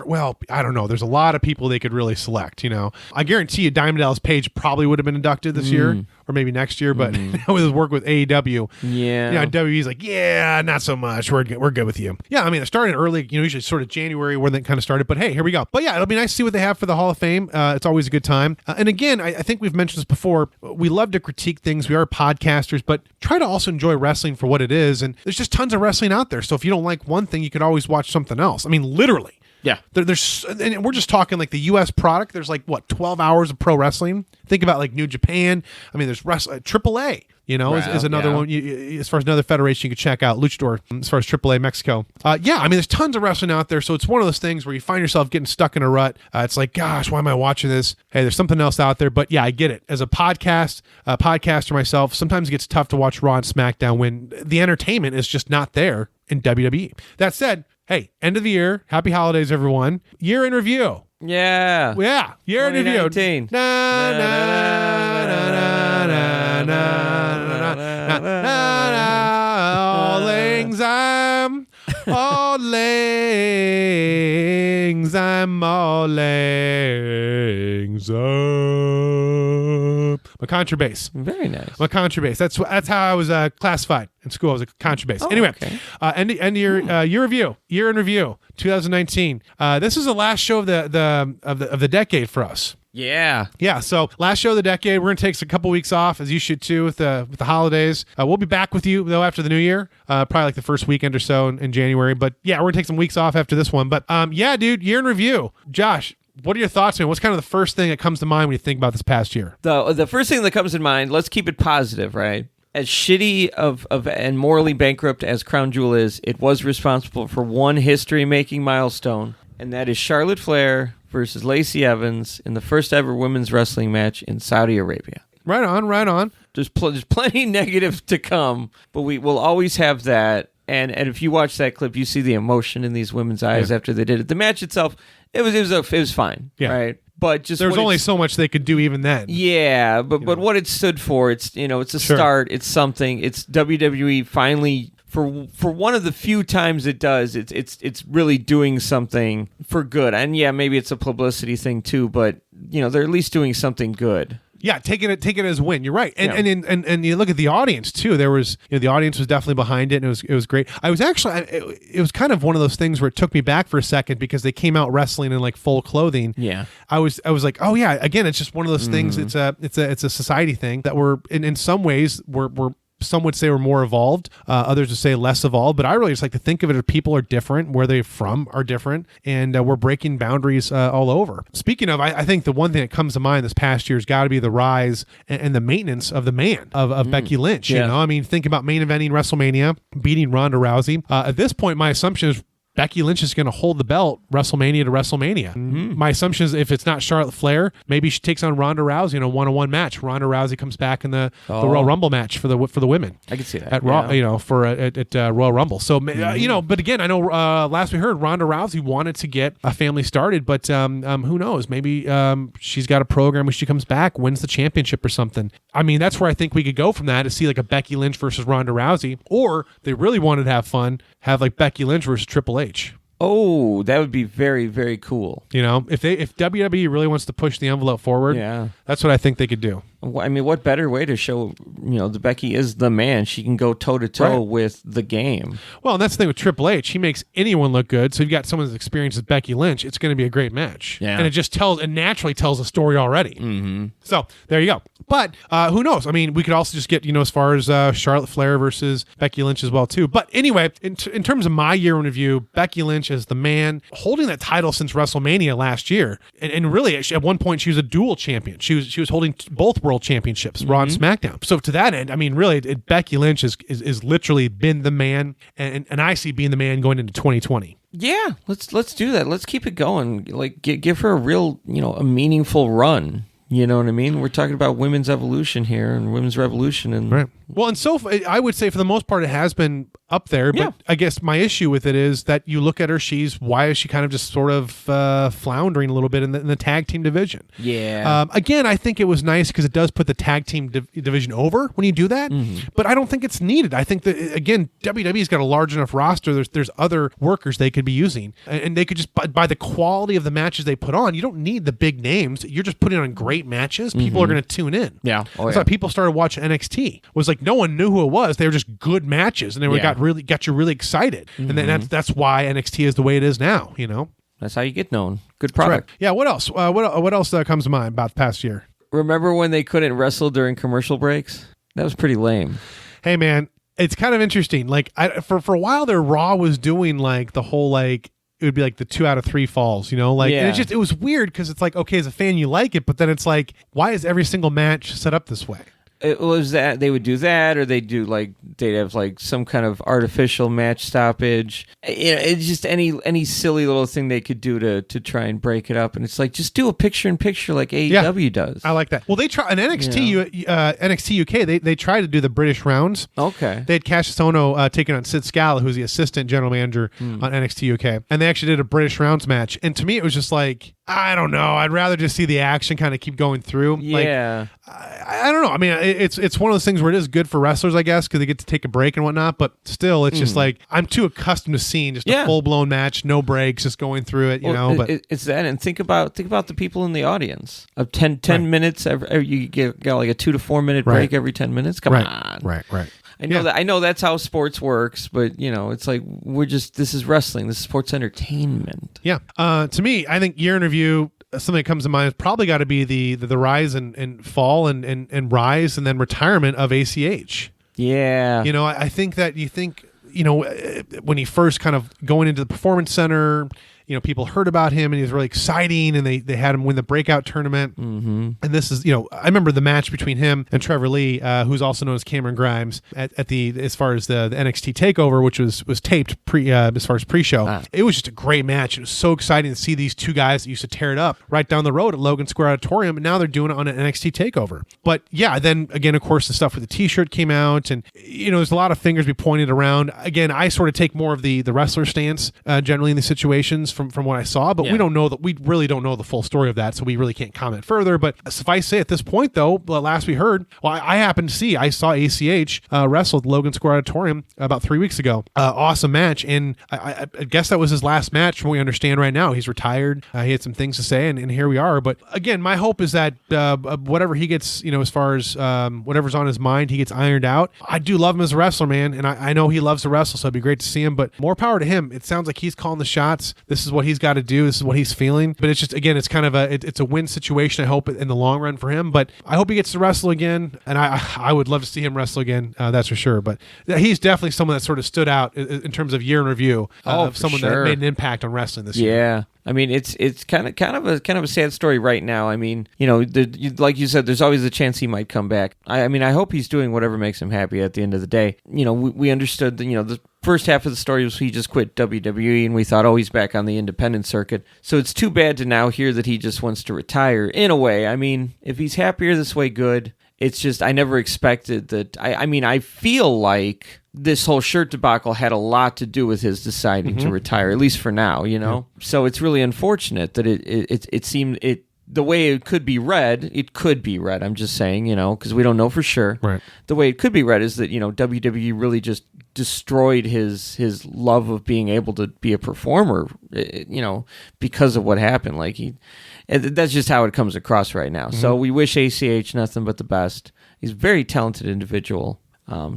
well, I don't know. There's a lot of people they could really select, I guarantee you Diamond Dallas Page probably would have been inducted this year or maybe next year, but with his work with AEW, WWE's like, not so much. We're good with you. Yeah, I mean, they're starting early, usually sort of January when they kind of started, but hey, here we go. But yeah, it'll be nice to see what they have for the Hall of Fame. It's always a good time. And again, I think we've mentioned this before. We love to critique things. We are podcasters, but try to also enjoy wrestling for what it is. And there's just tons of wrestling out there. So if you don't like one thing, you could always watch something else. I mean, literally. Yeah. There's, and we're just talking like the U.S. product. There's like, 12 hours of pro wrestling? Think about like New Japan. I mean, there's AAA, is another one. As far as another federation you could check out, Luchador, as far as AAA Mexico. I mean, there's tons of wrestling out there. So it's one of those things where you find yourself getting stuck in a rut. It's like, gosh, why am I watching this? Hey, there's something else out there. But yeah, I get it. As a podcaster myself, sometimes it gets tough to watch Raw and SmackDown when the entertainment is just not there in WWE. That said, hey, end of the year. Happy holidays, everyone. Year in review. Yeah. Yeah. Year in review. 2019. Na, na, na, na, na, na, na, na, na, all lang syne, all lang syne, all lang syne. My contrabass. Very nice. My contrabass. That's how I was classified in school. I was a contrabass. Oh, anyway, okay. end of your review. Year in review. 2019. This is the last show of the decade for us. Yeah. Yeah, so last show of the decade. We're going to take a couple weeks off, as you should too, with the holidays. We'll be back with you, though, after the new year, probably like the first weekend or so in January. But yeah, we're going to take some weeks off after this one. But yeah, dude, year in review. Josh, what are your thoughts, man? What's kind of the first thing that comes to mind when you think about this past year? The first thing that comes to mind, let's keep it positive, right? As shitty of and morally bankrupt as Crown Jewel is, it was responsible for one history-making milestone, and that is Charlotte Flair versus Lacey Evans in the first ever women's wrestling match in Saudi Arabia. Right on, right on. There's plenty negative to come, but we will always have that. And if you watch that clip, you see the emotion in these women's eyes after they did it. The match itself, it was fine, right? But just there's only so much they could do even then. Yeah, but what it stood for, it's it's a start, it's something. It's WWE finally, for one of the few times it does, it's really doing something for good. And yeah, maybe it's a publicity thing too, but they're at least doing something good. Yeah, take it as a win. You're right, and you look at the audience too. There was the audience was definitely behind it, and it was great. I was actually it was kind of one of those things where it took me back for a second because they came out wrestling in like full clothing. Yeah, I was like, oh yeah, again, it's just one of those things. It's a society thing that we're in some ways we're some would say we're more evolved. Others would say less evolved. But I really just like to think of it as people are different, where they're from are different, and we're breaking boundaries all over. Speaking of, I think the one thing that comes to mind this past year has got to be the rise and the maintenance of the man, of Becky Lynch. Yeah. I mean, think about main eventing WrestleMania, beating Ronda Rousey. At this point, my assumption is Becky Lynch is going to hold the belt WrestleMania to WrestleMania. My assumption is if it's not Charlotte Flair, maybe she takes on Ronda Rousey in a one-on-one match. Ronda Rousey comes back in the Royal Rumble match for the women. I can see that at Raw, at Royal Rumble. So but again, I know last we heard Ronda Rousey wanted to get a family started, but who knows? Maybe she's got a program when she comes back, wins the championship or something. I mean, that's where I think we could go from that to see like a Becky Lynch versus Ronda Rousey, or they really wanted to have fun, have like Becky Lynch versus Triple H. Oh, that would be very, very cool. If WWE really wants to push the envelope forward, that's what I think they could do. I mean, what better way to show, the Becky is the man. She can go toe-to-toe with the game. Well, and that's the thing with Triple H. He makes anyone look good. So you've got someone that's experienced as Becky Lynch. It's going to be a great match. Yeah. And it naturally tells a story already. Mm-hmm. So there you go. But who knows? I mean, we could also just get, as far as Charlotte Flair versus Becky Lynch as well, too. But anyway, in terms of my year in review, Becky Lynch is the man holding that title since WrestleMania last year. And really, at one point, she was a dual champion. She was holding both world championships, Raw and SmackDown. So to that end, I mean, really, Becky Lynch is literally been the man, and I see being the man going into 2020. Yeah, let's do that. Let's keep it going. Like, give her a real, a meaningful run. You know what I mean? We're talking about women's evolution here and women's revolution. And right. Well, and so I would say for the most part, it has been up there. But I guess my issue with it is that you look at her, why is she kind of just sort of floundering a little bit in the tag team division? Yeah. Again, I think it was nice because it does put the tag team division over when you do that. Mm-hmm. But I don't think it's needed. I think that, again, WWE's got a large enough roster. There's other workers they could be using. And they could just, by the quality of the matches they put on, you don't need the big names. You're just putting on great matches. People are going to tune in. Yeah. That's why people started watching NXT. It was like no one knew who it was. They were just good matches, and they got you really excited. Mm-hmm. And then that's why NXT is the way it is now. That's how you get known. Good product. Yeah. What else? What else comes to mind about the past year? Remember when they couldn't wrestle during commercial breaks? That was pretty lame. Hey man, it's kind of interesting. Like for a while there, Raw was doing like the whole like. It would be like the 2 out of 3 falls, and it was weird because it's like, okay, as a fan, you like it, but then it's like, why is every single match set up this way? It was that they would do that, or they'd have like some kind of artificial match stoppage. It's just any silly little thing they could do to try and break it up. And it's like, just do a picture-in-picture like AEW does. I like that. Well, they try in NXT NXT UK. They try to do the British rounds. Okay. They had Cassius Ohno taking on Sid Scala, who's the assistant general manager on NXT UK, and they actually did a British rounds match. And to me, it was just like, I don't know. I'd rather just see the action kind of keep going through. Yeah. I don't know. I mean, it's one of those things where it is good for wrestlers, I guess, because they get to take a break and whatnot. But still, it's just like, I'm too accustomed to seeing just a full blown match, no breaks, just going through it. You know. But it's that, and think about the people in the audience. Of 10 minutes, you get like a 2 to 4 minute break every 10 minutes. Come on. Right. I know that's how sports works, but it's like this is wrestling. This is sports entertainment. Yeah. To me, I think year in review, something that comes to mind has probably got to be the rise and fall and rise and then retirement of ACH. Yeah. I think that when he first kind of going into the Performance Center, people heard about him and he was really exciting, and they had him win the breakout tournament. Mm-hmm. And this is, I remember the match between him and Trevor Lee, who's also known as Cameron Grimes, as far as the NXT takeover, which was taped as far as pre-show. It was just a great match. It was so exciting to see these two guys that used to tear it up right down the road at Logan Square Auditorium, and now they're doing it on an NXT takeover. But yeah, then again, of course, the stuff with the t-shirt came out, and there's a lot of fingers be pointed around. Again, I sort of take more of the wrestler stance generally in these situations from what I saw, but we really don't know the full story of that, so we really can't comment further. But suffice to say, at this point, though, last we heard, I saw ACH wrestle at Logan Square Auditorium about 3 weeks ago. Awesome match, and I guess that was his last match from what we understand right now. He's retired. He had some things to say, and here we are. But again, my hope is that whatever he gets, as far as whatever's on his mind, he gets ironed out. I do love him as a wrestler, man, and I know he loves to wrestle, so it'd be great to see him, but more power to him. It sounds like he's calling the shots. This is what he's got to do. This is what he's feeling. But it's just, again, it's kind of it's a win situation, I hope, in the long run for him. But I hope he gets to wrestle again, and I would love to see him wrestle again, that's for sure. But he's definitely someone that sort of stood out in terms of year in review of someone that made an impact on wrestling this year. Yeah. I mean, it's kind of a sad story right now. I mean, like you said, there's always a chance he might come back. I hope he's doing whatever makes him happy at the end of the day. We understood that, the first half of the story was he just quit WWE, and we thought, he's back on the independent circuit. So it's too bad to now hear that he just wants to retire. In a way, I mean, if he's happier this way, good. It's just, I never expected that. I feel like this whole shirt debacle had a lot to do with his deciding to retire, at least for now, Yeah. So it's really unfortunate that it seemed the way it could be read, I'm just saying, because we don't know for sure. Right. The way it could be read is that, WWE really just destroyed his love of being able to be a performer, because of what happened. That's just how it comes across right now. So we wish ACH nothing but the best. He's a very talented individual.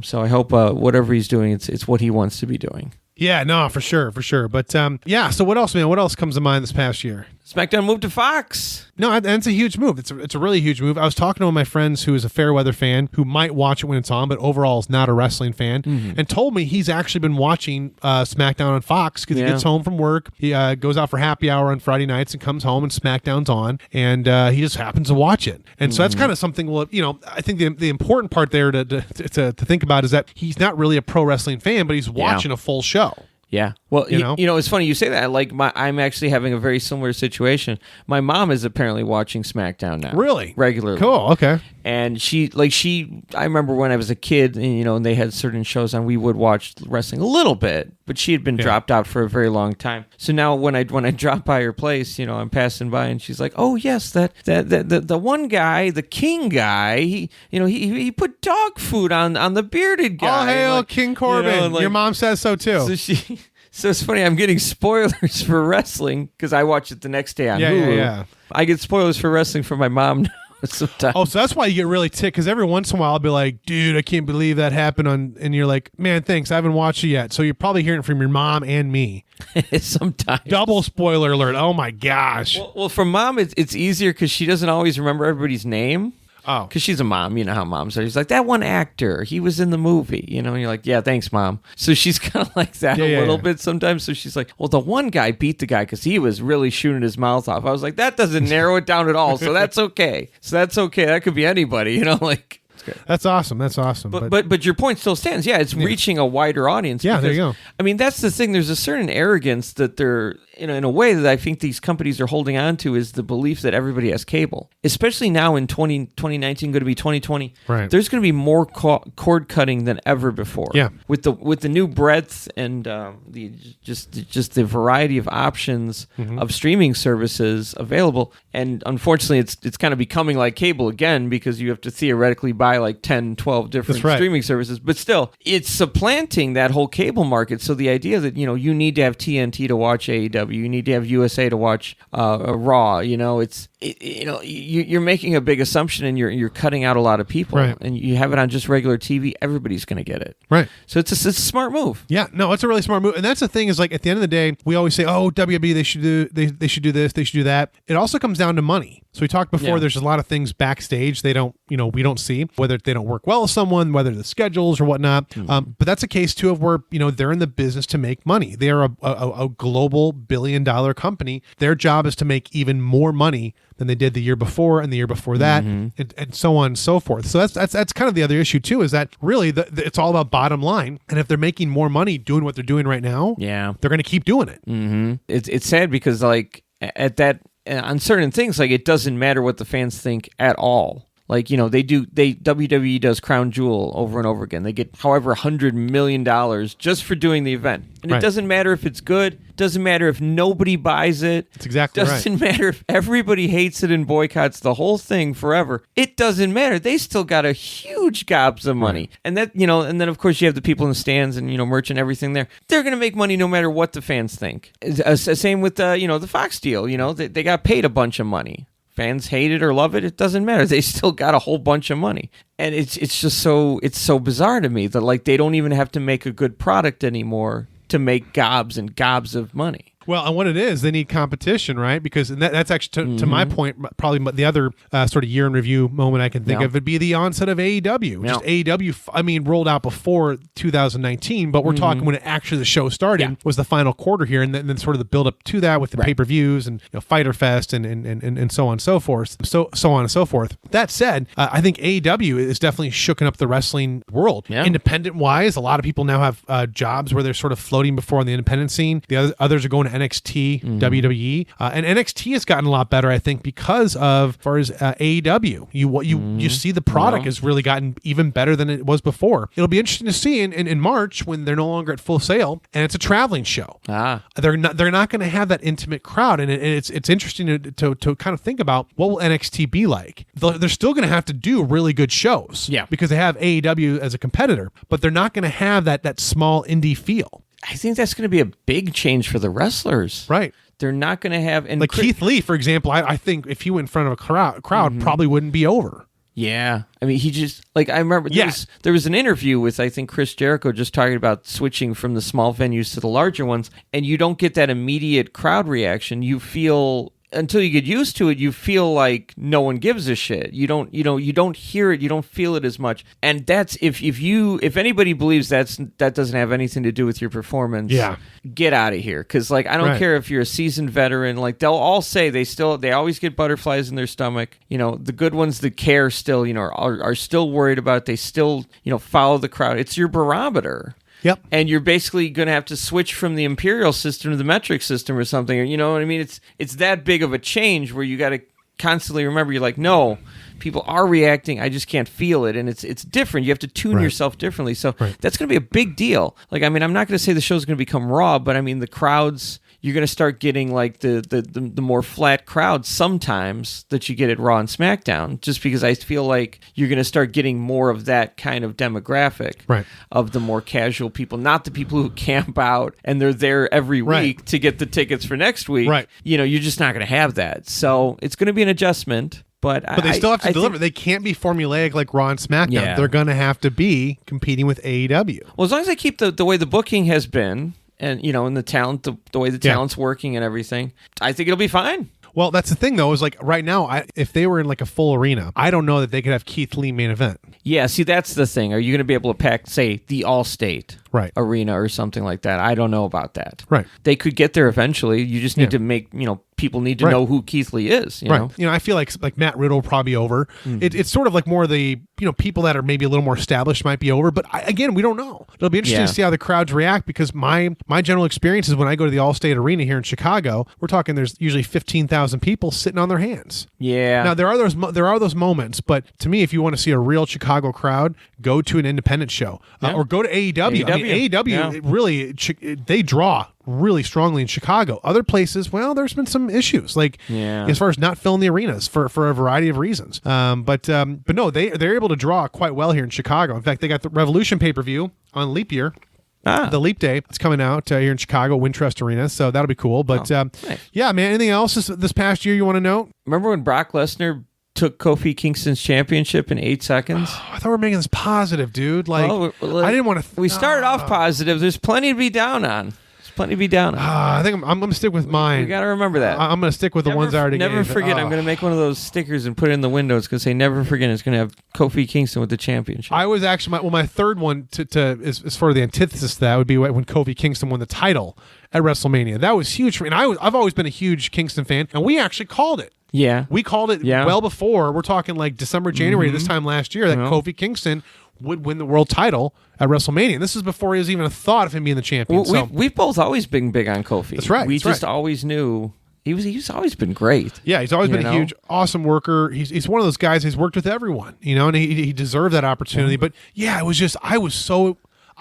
So I hope whatever he's doing, it's what he wants to be doing. Yeah, no, for sure. But so what else, man? What else comes to mind this past year? SmackDown moved to Fox. No, it's a huge move. It's a really huge move. I was talking to one of my friends who is a Fairweather fan who might watch it when it's on, but overall is not a wrestling fan, and told me he's actually been watching SmackDown on Fox because he gets home from work. He goes out for happy hour on Friday nights and comes home and SmackDown's on, and he just happens to watch it. And so that's kind of something. Well, I think the important part there to think about is that he's not really a pro wrestling fan, but he's watching a full show. Yeah. Well, it's funny you say that. I'm actually having a very similar situation. My mom is apparently watching SmackDown now. Really? Regularly. Cool. Okay. And I remember when I was a kid, and they had certain shows on, we would watch wrestling a little bit, but she had been dropped out for a very long time. So now when I drop by her place, I'm passing by and she's like, "Oh yes, the one guy, the King guy, he put dog food on the bearded guy." Oh, hail King Corbin. Your mom says so too. So it's funny, I'm getting spoilers for wrestling because I watch it the next day on Hulu. Yeah. I get spoilers for wrestling from my mom now sometimes. Oh, so that's why you get really ticked, because every once in a while I'll be like, "Dude, I can't believe that happened," and you're like, "Man, thanks, I haven't watched it yet." So you're probably hearing it from your mom and me. Sometimes. Double spoiler alert. Oh my gosh. Well, for mom, it's easier because she doesn't always remember everybody's name. Oh. Because she's a mom. You know how moms are. She's like, "That one actor, he was in the movie." And you're like, "Yeah, thanks, Mom." So she's kind of like that a little bit sometimes. So she's like, "Well, the one guy beat the guy because he was really shooting his mouth off." I was like, that doesn't narrow it down at all. So that's okay. That could be anybody, That's awesome. That's awesome. But your point still stands. Yeah, it's reaching a wider audience. Yeah, there you go. I mean, that's the thing. There's a certain arrogance that they're, in a way that I think these companies are holding on to, is the belief that everybody has cable. Especially now in 2019, going to be 2020. Right. There's going to be more cord cutting than ever before. Yeah. With the new breadth and just the variety of options of streaming services available, and unfortunately, it's kind of becoming like cable again, because you have to theoretically buy like 10, 12 different streaming services. But still, it's supplanting that whole cable market. So the idea that, you need to have TNT to watch AEW, you need to have USA to watch Raw, you're making a big assumption, and you're cutting out a lot of people. Right. And you have it on just regular TV, everybody's going to get it. Right. So it's a smart move. Yeah, no, it's a really smart move. And that's the thing, is like, at the end of the day, we always say, oh, WWE, they should do this, they should do that. It also comes down to money. So we talked before, there's a lot of things backstage we don't see, whether they don't work well with someone, whether the schedules or whatnot. But that's a case too of where, they're in the business to make money. They are a global billion-dollar company. Their job is to make even more money than they did the year before and the year before that, and so on and so forth. So that's kind of the other issue too, is that really it's all about bottom line. And if they're making more money doing what they're doing right now, they're going to keep doing it. Mm-hmm. It's sad, because like on certain things, like, it doesn't matter what the fans think at all. Like, WWE does Crown Jewel over and over again. They get however $100 million just for doing the event. And it doesn't matter if it's good. Doesn't matter if nobody buys it. It's exactly right. Doesn't matter if everybody hates it and boycotts the whole thing forever. It doesn't matter. They still got a huge gobs of money. And that, and then of course you have the people in the stands and, merch and everything there. They're going to make money no matter what the fans think. Same with, the Fox deal. They got paid a bunch of money. Fans hate it or love it, it doesn't matter. They still got a whole bunch of money. And it's just so bizarre to me that, like, they don't even have to make a good product anymore to make gobs and gobs of money. Well, and what it is, they need competition, right? Because that's actually, to my point, probably the other sort of year in review moment I can think of would be the onset of AEW. Just AEW, rolled out before 2019, but we're talking when actually the show started was the final quarter here, and then sort of the build up to that with the pay-per-views and Fyter Fest and so on and so forth. So on and so forth. That said, I think AEW is definitely shooken up the wrestling world. Yeah. Independent-wise, a lot of people now have jobs where they're sort of floating before on the independent scene. The others are going to NXT, WWE, and NXT has gotten a lot better, I think, because of, as far as AEW. You see the product has really gotten even better than it was before. It'll be interesting to see in March when they're no longer at Full Sail and it's a traveling show. They're not going to have that intimate crowd, and it's interesting to kind of think about what will NXT be like. They're still going to have to do really good shows, because they have AEW as a competitor, but they're not going to have that small indie feel. I think that's going to be a big change for the wrestlers. Right. They're not going to have... And Keith Lee, for example, I think if he went in front of a crowd probably wouldn't be over. Yeah. I mean, he just... Like, I remember there was an interview with, I think, Chris Jericho just talking about switching from the small venues to the larger ones, and you don't get that immediate crowd reaction. You feel... Until you get used to it, you feel like no one gives a shit. You don't hear it, you don't feel it as much. And that's if anybody believes that doesn't have anything to do with your performance, get out of here. Because, like, I don't care if you're a seasoned veteran. Like, they'll all say they always get butterflies in their stomach. The good ones that care still, are still worried about it. They still, follow the crowd. It's your barometer. Yep. And you're basically going to have to switch from the imperial system to the metric system or something. Or, you know what I mean? It's that big of a change where you got to constantly remember, you're like, no, people are reacting. I just can't feel it. And it's different. You have to tune yourself differently. So that's going to be a big deal. Like, I mean, I'm not going to say the show's going to become Raw, but I mean, the crowds... You're going to start getting like the more flat crowds sometimes that you get at Raw and SmackDown, just because I feel like you're going to start getting more of that kind of demographic of the more casual people, not the people who camp out and they're there every week to get the tickets for next week. Right. You're just not going to have that. So it's going to be an adjustment. But they still have to deliver. They can't be formulaic like Raw and SmackDown. Yeah. They're going to have to be competing with AEW. Well, as long as they keep the way the booking has been, and and the talent, the way the talent's working and everything, I think it'll be fine. Well, that's the thing, though, is like right now, if they were in like a full arena, I don't know that they could have Keith Lee main event. Yeah, see, that's the thing. Are you going to be able to pack, say, the Allstate arena or something like that. I don't know about that. Right. They could get there eventually. You just need to make, people need to know who Keith Lee is. You know? I feel like Matt Riddle will probably be over. It's sort of like more of the, people that are maybe a little more established might be over. But again, we don't know. It'll be interesting to see how the crowds react, because my general experience is when I go to the Allstate Arena here in Chicago, we're talking there's usually 15,000 people sitting on their hands. Yeah. Now, there are those moments, but to me, if you want to see a real Chicago crowd, go to an independent show or go to AEW. I mean, AEW really, they draw really strongly in Chicago. Other places, well, there's been some issues, like as far as not filling the arenas for a variety of reasons. But no, they're able to draw quite well here in Chicago. In fact, they got the Revolution pay-per-view on Leap Year. The Leap Day. It's coming out here in Chicago, Wintrust Arena, so that'll be cool. But nice. Yeah, man, anything else this past year you want to note? Remember when Brock Lesnar took Kofi Kingston's championship in 8 seconds? I thought we were making this positive, dude. Like, I didn't want to... We started off positive. There's plenty to be down on. I think I'm going to stick with mine. You got to remember that. I'm going to stick with the ones I already gave. Never forget. I'm going to make one of those stickers and put it in the window. It's going to say, never forget. It's going to have Kofi Kingston with the championship. I was actually... my third one is for the antithesis to that would be when Kofi Kingston won the title at WrestleMania. That was huge for me. And I've always been a huge Kingston fan, and we actually called it. Yeah. We called it well before. We're talking like December, January this time last year that Kofi Kingston would win the world title at WrestleMania. And this is before he was even a thought of him being the champion. Well, we've both always been big on Kofi. That's right. We just always knew he's always been great. Yeah, he's always been a huge, awesome worker. He's one of those guys who's worked with everyone, and he deserved that opportunity. But yeah, it was just, I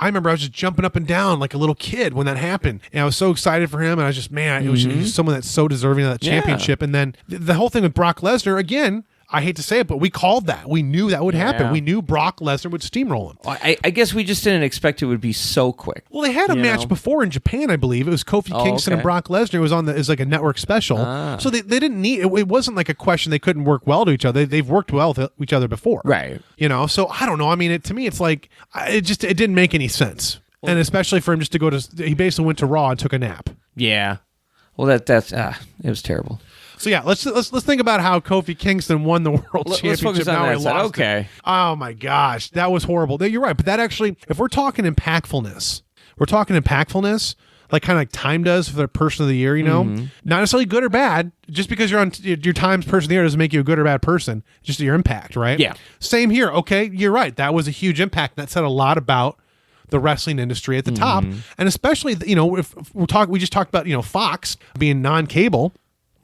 remember I was just jumping up and down like a little kid when that happened. And I was so excited for him. And I was just, man, it was just someone that's so deserving of that championship. And then the whole thing with Brock Lesnar, again, I hate to say it, but we called that. We knew that would happen. We knew Brock Lesnar would steamroll him. I guess we just didn't expect it would be so quick. Well, they had a match before in Japan, I believe. It was Kofi Kingston and Brock Lesnar. It was it was like a network special. So they didn't need it. Wasn't like a question they couldn't work well to each other. They've worked well with each other before. Right. So I don't know. I mean, to me, it's like it didn't make any sense. And especially for him just to go he basically went to Raw and took a nap. Yeah. Well, that's it was terrible. So yeah, let's think about how Kofi Kingston won the world championship. Let's focus on that side. Okay. Oh my gosh, that was horrible. You're right, but that actually, if we're talking impactfulness, like kind of like Time does for the Person of the Year, not necessarily good or bad. Just because you're on your Time's Person of the Year doesn't make you a good or bad person. Just your impact, right? Yeah. Same here. Okay, you're right. That was a huge impact. That said a lot about the wrestling industry at the top, and especially if we just talked about Fox being non-cable.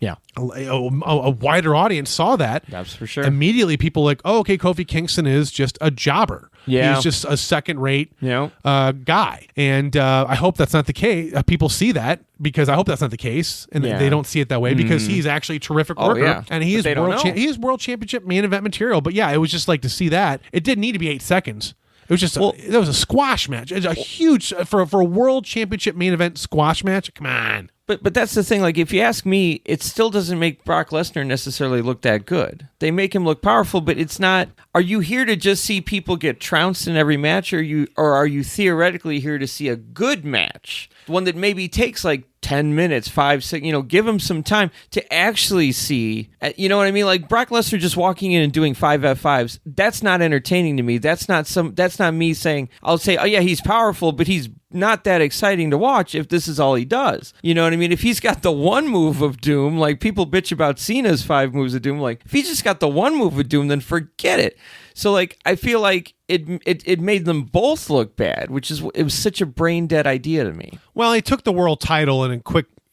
Yeah, a wider audience saw that. That's for sure. Immediately, people were like, oh, okay, Kofi Kingston is just a jobber. Yeah, he's just a second-rate guy. And I hope that's not the case. People see that because I hope that's not the case, and they don't see it that way because he's actually a terrific worker, and he is world championship main event material. But yeah, it was just like to see that. It didn't need to be 8 seconds. It was just that was a squash match. It's a huge for a world championship main event squash match. Come on. But that's the thing. Like, if you ask me, it still doesn't make Brock Lesnar necessarily look that good. They make him look powerful, but it's not. Are you here to just see people get trounced in every match, or are you theoretically here to see a good match, one that maybe takes like 10 minutes, 5, 6, give him some time to actually see, you know what I mean? Like Brock Lesnar just walking in and doing 5 F5s. That's not entertaining to me. That's not me saying, I'll say, oh yeah, he's powerful, but he's not that exciting to watch if this is all he does. You know what I mean? If he's got the one move of doom, like people bitch about Cena's 5 moves of doom, like if he just got the one move of doom, then forget it. So like I feel like it made them both look bad, it was such a brain dead idea to me. Well, he took the world title in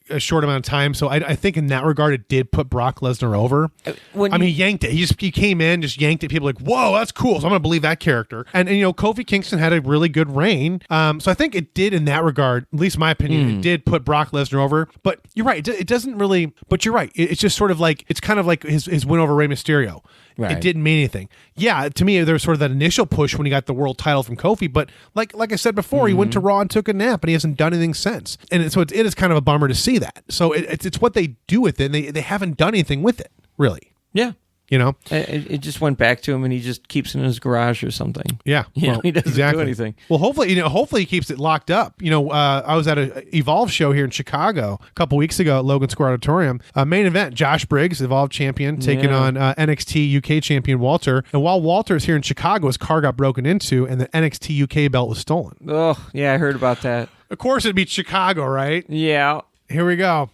a short amount of time, so I think in that regard it did put Brock Lesnar over. He yanked it. He came in, just yanked it. People were like, whoa, that's cool. So I'm gonna believe that character. And Kofi Kingston had a really good reign. So I think it did in that regard, at least in my opinion, it did put Brock Lesnar over. But you're right, it doesn't really. But you're right, it's just sort of like it's kind of like his win over Rey Mysterio. Right. It didn't mean anything. Yeah, to me, there was sort of that initial push when he got the world title from Kofi, but like I said before, he went to Raw and took a nap, and he hasn't done anything since. And so it is kind of a bummer to see that. So it's what they do with it, and they haven't done anything with it, really. Yeah. you know? It just went back to him, and he just keeps it in his garage or something. Yeah. He doesn't do anything. Well, hopefully he keeps it locked up. I was at an Evolve show here in Chicago a couple weeks ago at Logan Square Auditorium. Main event, Josh Briggs, Evolve champion, taking on NXT UK champion Walter. And while Walter is here in Chicago, his car got broken into, and the NXT UK belt was stolen. Oh, yeah, I heard about that. Of course, it'd be Chicago, right? Yeah. Here we go.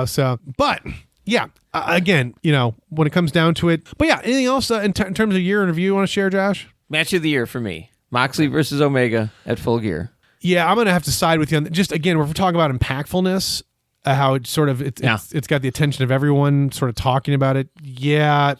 So, but... yeah, again, when it comes down to it. But yeah, anything else in terms of year in review you want to share, Josh? Match of the year for me. Moxley versus Omega at Full Gear. Yeah, I'm going to have to side with you on that. Just, again, if we're talking about impactfulness, how it sort of, it's got the attention of everyone sort of talking about it. Yeah.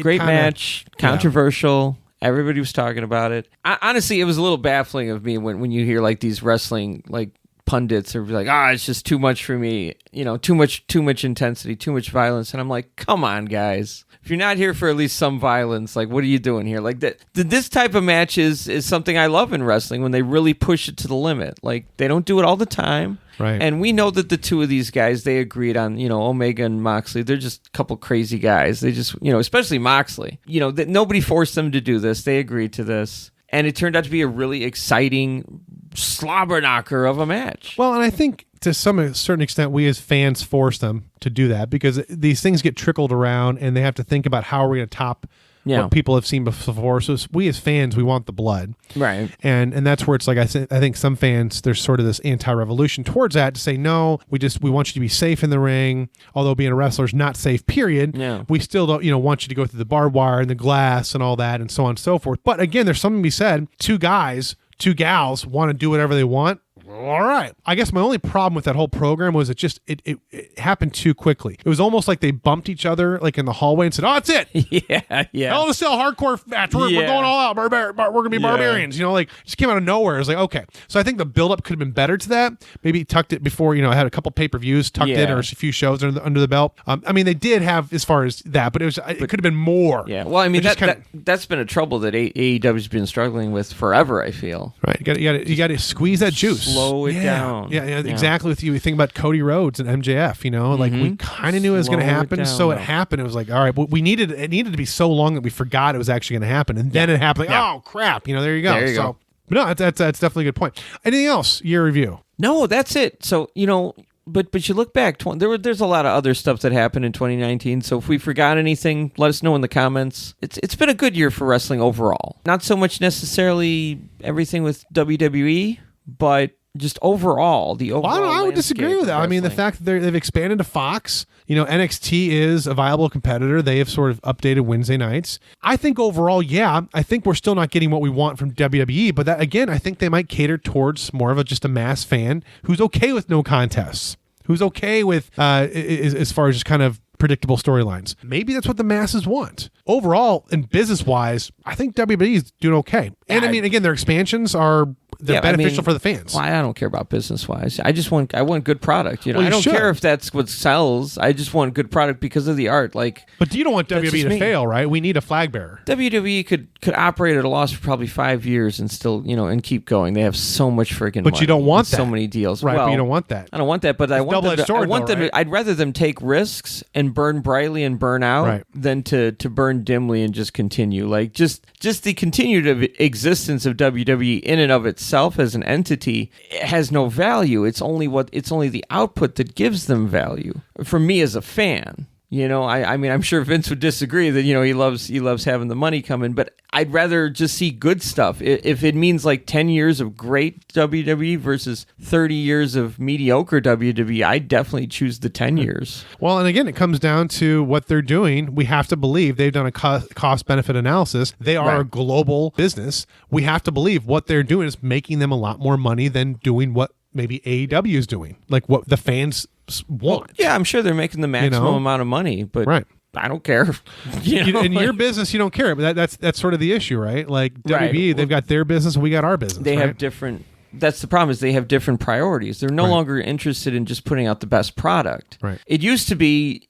Great match, controversial. Everybody was talking about it. Honestly, it was a little baffling of me when you hear like these wrestling, like, pundits are like, it's just too much for me, too much intensity, too much violence. And I'm like, come on, guys. If you're not here for at least some violence, like, what are you doing here? Like, this type of match is something I love in wrestling, when they really push it to the limit. Like, they don't do it all the time. Right. And we know that the two of these guys, they agreed on, Omega and Moxley. They're just a couple crazy guys. They just, especially Moxley, that nobody forced them to do this. They agreed to this. And it turned out to be a really exciting slobber knocker of a match. Well, and I think to some certain extent, we as fans force them to do that, because these things get trickled around, and they have to think about how are we going to top what people have seen before. So we as fans, we want the blood. Right. And that's where it's like, I think some fans, there's sort of this anti-revolution towards that to say, no, we want you to be safe in the ring. Although being a wrestler is not safe, period. Yeah. We still don't, want you to go through the barbed wire and the glass and all that and so on and so forth. But again, there's something to be said. Two gals want to do whatever they want. All right. I guess my only problem with that whole program was it happened too quickly. It was almost like they bumped each other like in the hallway and said, "Oh, that's it. Yeah. Hell in a Cell hardcore match. We're going all out. We're going to be barbarians." Just came out of nowhere. It was like, okay. So I think the build-up could have been better to that. Maybe tucked it before, I had a couple pay-per-views tucked in, or a few shows under the belt. They did have as far as that, but it could have been more. Yeah. Well, that's been a trouble that AEW's been struggling with forever, I feel. Right. You got to squeeze that juice. Slow it down. Yeah, exactly. With you think about Cody Rhodes and MJF, like we kind of knew it was going to happen, so it happened. It was like, all right, but it needed to be so long that we forgot it was actually going to happen, and then it happened. Like, oh crap, there you go. There you go. But no, that's definitely a good point. Anything else? Year review? No, that's it. So But you look back, there's a lot of other stuff that happened in 2019. So if we forgot anything, let us know in the comments. It's been a good year for wrestling overall. Not so much necessarily everything with WWE, but just overall, the overall. I would disagree with that. The fact that they've expanded to Fox, NXT is a viable competitor. They have sort of updated Wednesday nights. I think overall, I think we're still not getting what we want from WWE, but that, again, I think they might cater towards more of just a mass fan who's okay with no contests, who's okay with, as far as just kind of predictable storylines. Maybe that's what the masses want. Overall, and business-wise, I think WWE is doing okay. And again, their expansions are beneficial for the fans. Well, I don't care about business-wise. I want good product. I don't care if that's what sells. I just want good product because of the art. But you don't want WWE to fail, right? We need a flag bearer. WWE could operate at a loss for probably 5 years and still, and keep going. They have so much freaking money. But you don't want that. So many deals. Right, well, but you don't want that. I don't want that, but I want them to, I'd rather them take risks and burn brightly and burn out than to burn dimly and just continue. Just the continued existence of WWE in and of itself as an entity has no value. It's only the output that gives them value. For me as a fan, I'm sure Vince would disagree that he loves having the money coming, but I'd rather just see good stuff. If it means 10 years of great WWE versus 30 years of mediocre WWE, I definitely choose the 10 years. Well, and again, it comes down to what they're doing. We have to believe they've done a cost-benefit analysis. They are a global business. We have to believe what they're doing is making them a lot more money than doing what maybe AEW is doing, like what the fans want. Well, yeah, I'm sure they're making the maximum amount of money, but I don't care. In your business, you don't care, but that's sort of the issue, right? Like WWE, they've got their business, and we got our business. They have different. That's the problem. Is they have different priorities. They're no longer interested in just putting out the best product. Right. It used to be,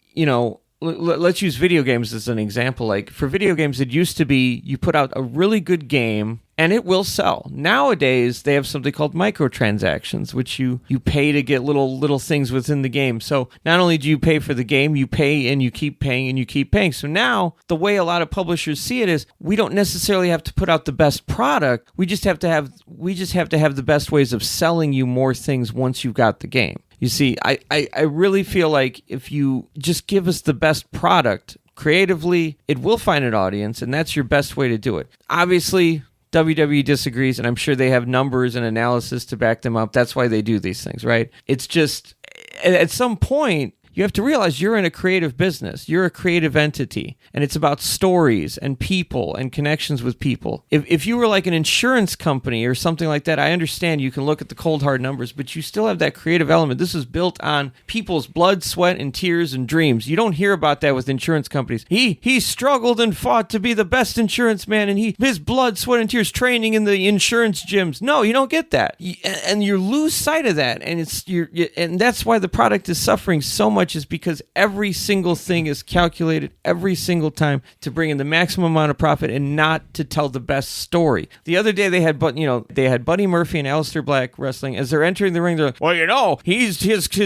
let's use video games as an example. For video games, it used to be you put out a really good game, and it will sell. Nowadays, they have something called microtransactions, which you pay to get little things within the game. So not only do you pay for the game, you pay and you keep paying and you keep paying. So now the way a lot of publishers see it is we don't necessarily have to put out the best product. We just have to have the best ways of selling you more things once you've got the game. You see, I really feel like if you just give us the best product creatively, it will find an audience, and that's your best way to do it. Obviously, WWE disagrees, and I'm sure they have numbers and analysis to back them up. That's why they do these things, right? It's just, at some point, you have to realize you're in a creative business. You're a creative entity, and it's about stories and people and connections with people. If you were like an insurance company or something like that, I understand you can look at the cold, hard numbers, but you still have that creative element. This is built on people's blood, sweat, and tears and dreams. You don't hear about that with insurance companies. He struggled and fought to be the best insurance man, and his blood, sweat, and tears training in the insurance gyms. No, you don't get that, and you lose sight of that, and and that's why the product is suffering so much, is because every single thing is calculated every single time to bring in the maximum amount of profit and not to tell the best story. The other day they had Buddy Murphy and Aleister Black wrestling. As they're entering the ring, they're like, well, his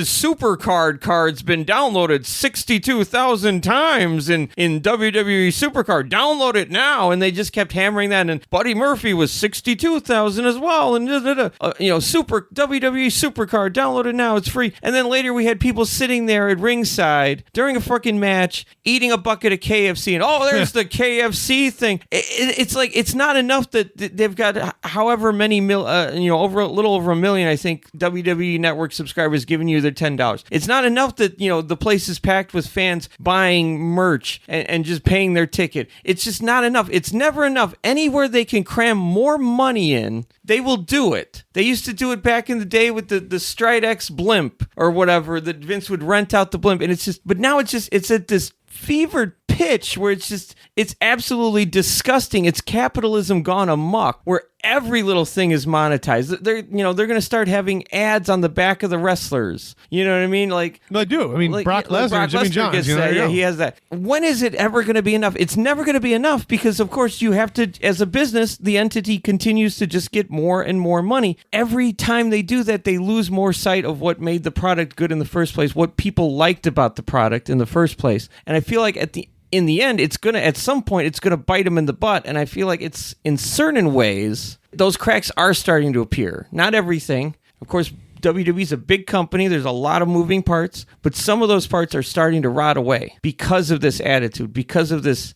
super card's been downloaded 62,000 times in WWE Supercard. Download it now. And they just kept hammering that. And Buddy Murphy was 62,000 as well. And Super WWE Supercard, download it now. It's free. And then later we had people sitting there at ringside during a freaking match eating a bucket of KFC, and there's the KFC thing. It's like, it's not enough that they've got however many over a little over 1 million, I think, WWE Network subscribers giving you their $10. It's not enough that the place is packed with fans buying merch and just paying their ticket. It's just not enough. It's never enough. Anywhere they can cram more money in, they will do it. They used to do it back in the day with the Stride X blimp or whatever, that Vince would rent out the blimp, and but now it's at this fevered pitch where it's absolutely disgusting. It's capitalism gone amok, where every little thing is monetized. They're going to start having ads on the back of the wrestlers. You know what I mean? Like, no, I do. I mean, Brock Lesnar and Jimmy John. He has that. When is it ever going to be enough? It's never going to be enough, because, of course, you have to, as a business, the entity continues to just get more and more money. Every time they do that, they lose more sight of what made the product good in the first place, what people liked about the product in the first place. And I feel like in the end, at some point, it's going to bite them in the butt. And I feel like it's, in certain ways, those cracks are starting to appear. Not everything. Of course, WWE is a big company. There's a lot of moving parts, but some of those parts are starting to rot away because of this attitude, because of this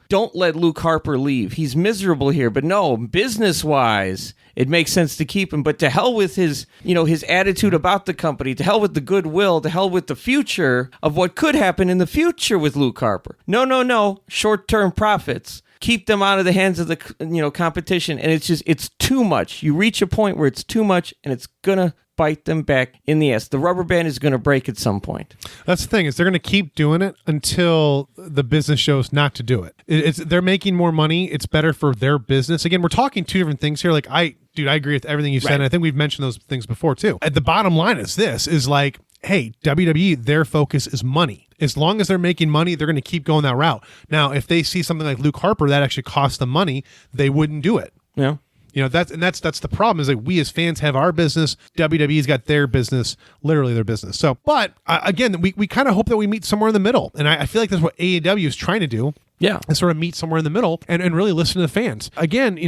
don't let Luke Harper leave. He's miserable here, but no, business-wise, it makes sense to keep him. But to hell with his attitude about the company, to hell with the goodwill, to hell with the future of what could happen in the future with Luke Harper. No. Short-term profits. Keep them out of the hands of the competition, and it's too much. You reach a point where it's too much, and it's gonna bite them back in the ass. The rubber band is gonna break at some point. That's the thing, is they're gonna keep doing it until the business shows not to do it. They're making more money. It's better for their business. Again, we're talking two different things here. Like, I agree with everything you said. And I think we've mentioned those things before too. At the bottom line is like, hey, WWE, their focus is money. As long as they're making money, they're going to keep going that route. Now, if they see something like Luke Harper that actually costs them money, they wouldn't do it. Yeah. That's the problem, is that we as fans have our business. WWE's got their business, literally their business. So, but again, we kind of hope that we meet somewhere in the middle. And I feel like that's what AEW is trying to do. Yeah. And sort of meet somewhere in the middle and really listen to the fans. Again,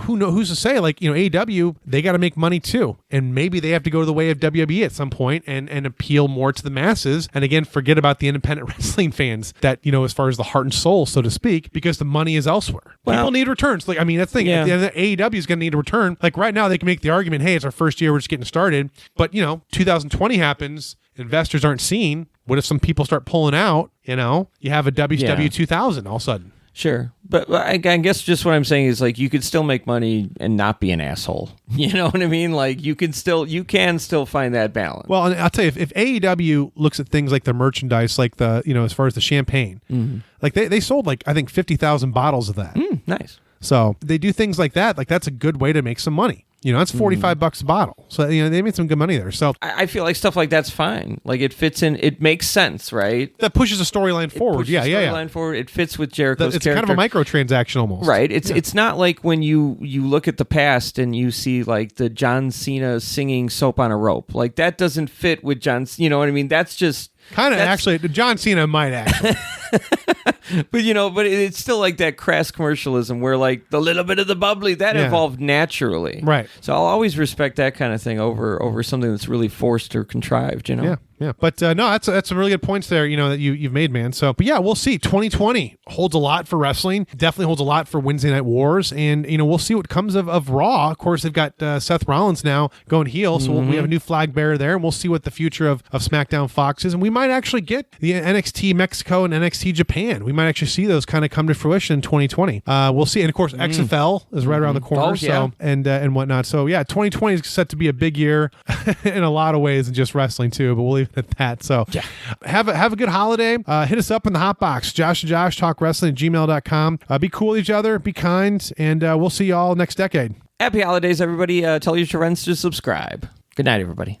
who's to say, like, AEW, they got to make money too. And maybe they have to go the way of WWE at some point and appeal more to the masses. And again, forget about the independent wrestling fans that, as far as the heart and soul, so to speak, because the money is elsewhere. Well, people need returns. Like, I mean, that's the thing. Yeah. At the end of the AEW is going to need a return. Like right now, they can make the argument, hey, it's our first year, we're just getting started. But, 2020 happens, investors aren't seen. What if some people start pulling out? You have a WCW 2000 all of a sudden. Sure. But I guess just what I'm saying is, like, you could still make money and not be an asshole. You know what I mean? Like, you can still find that balance. Well, and I'll tell you, if AEW looks at things like the merchandise, like the, as far as the champagne, like they sold, like, I think 50,000 bottles of that. Nice. So they do things like that. Like, that's a good way to make some money. That's $45 a bottle. So, they made some good money there. So I feel like stuff like that's fine. Like it fits in, it makes sense, right? That pushes a storyline forward. Storyline forward. It fits with Jericho's it's character. Kind of a microtransaction almost. Right. It's not like when you look at the past and you see like the John Cena singing Soap on a Rope. Like that doesn't fit with John, you know what I mean? That's just... Kind of actually, John Cena might actually. But it's still like that crass commercialism where like the little bit of the bubbly that evolved naturally. Right. So I'll always respect that kind of thing over something that's really forced or contrived, Yeah. But no, that's some really good points there, that you've made, man. So, but yeah, we'll see. 2020 holds a lot for wrestling. Definitely holds a lot for Wednesday Night Wars. And, we'll see what comes of Raw. Of course, they've got Seth Rollins now going heel. So we have a new flag bearer there. And we'll see what the future of SmackDown Fox is. And we might actually get the NXT Mexico and NXT Japan. We might actually see those kind of come to fruition in 2020. We'll see. And of course, XFL is right around the corner. So and whatnot. So yeah, 2020 is set to be a big year in a lot of ways, and just wrestling too. But we'll leave it at that. So have a good holiday. Hit us up in the hot box, Josh Talk Wrestling at gmail.com. Be cool with each other, be kind, and we'll see y'all next decade. Happy holidays, everybody. Tell your friends to subscribe. Good night, everybody.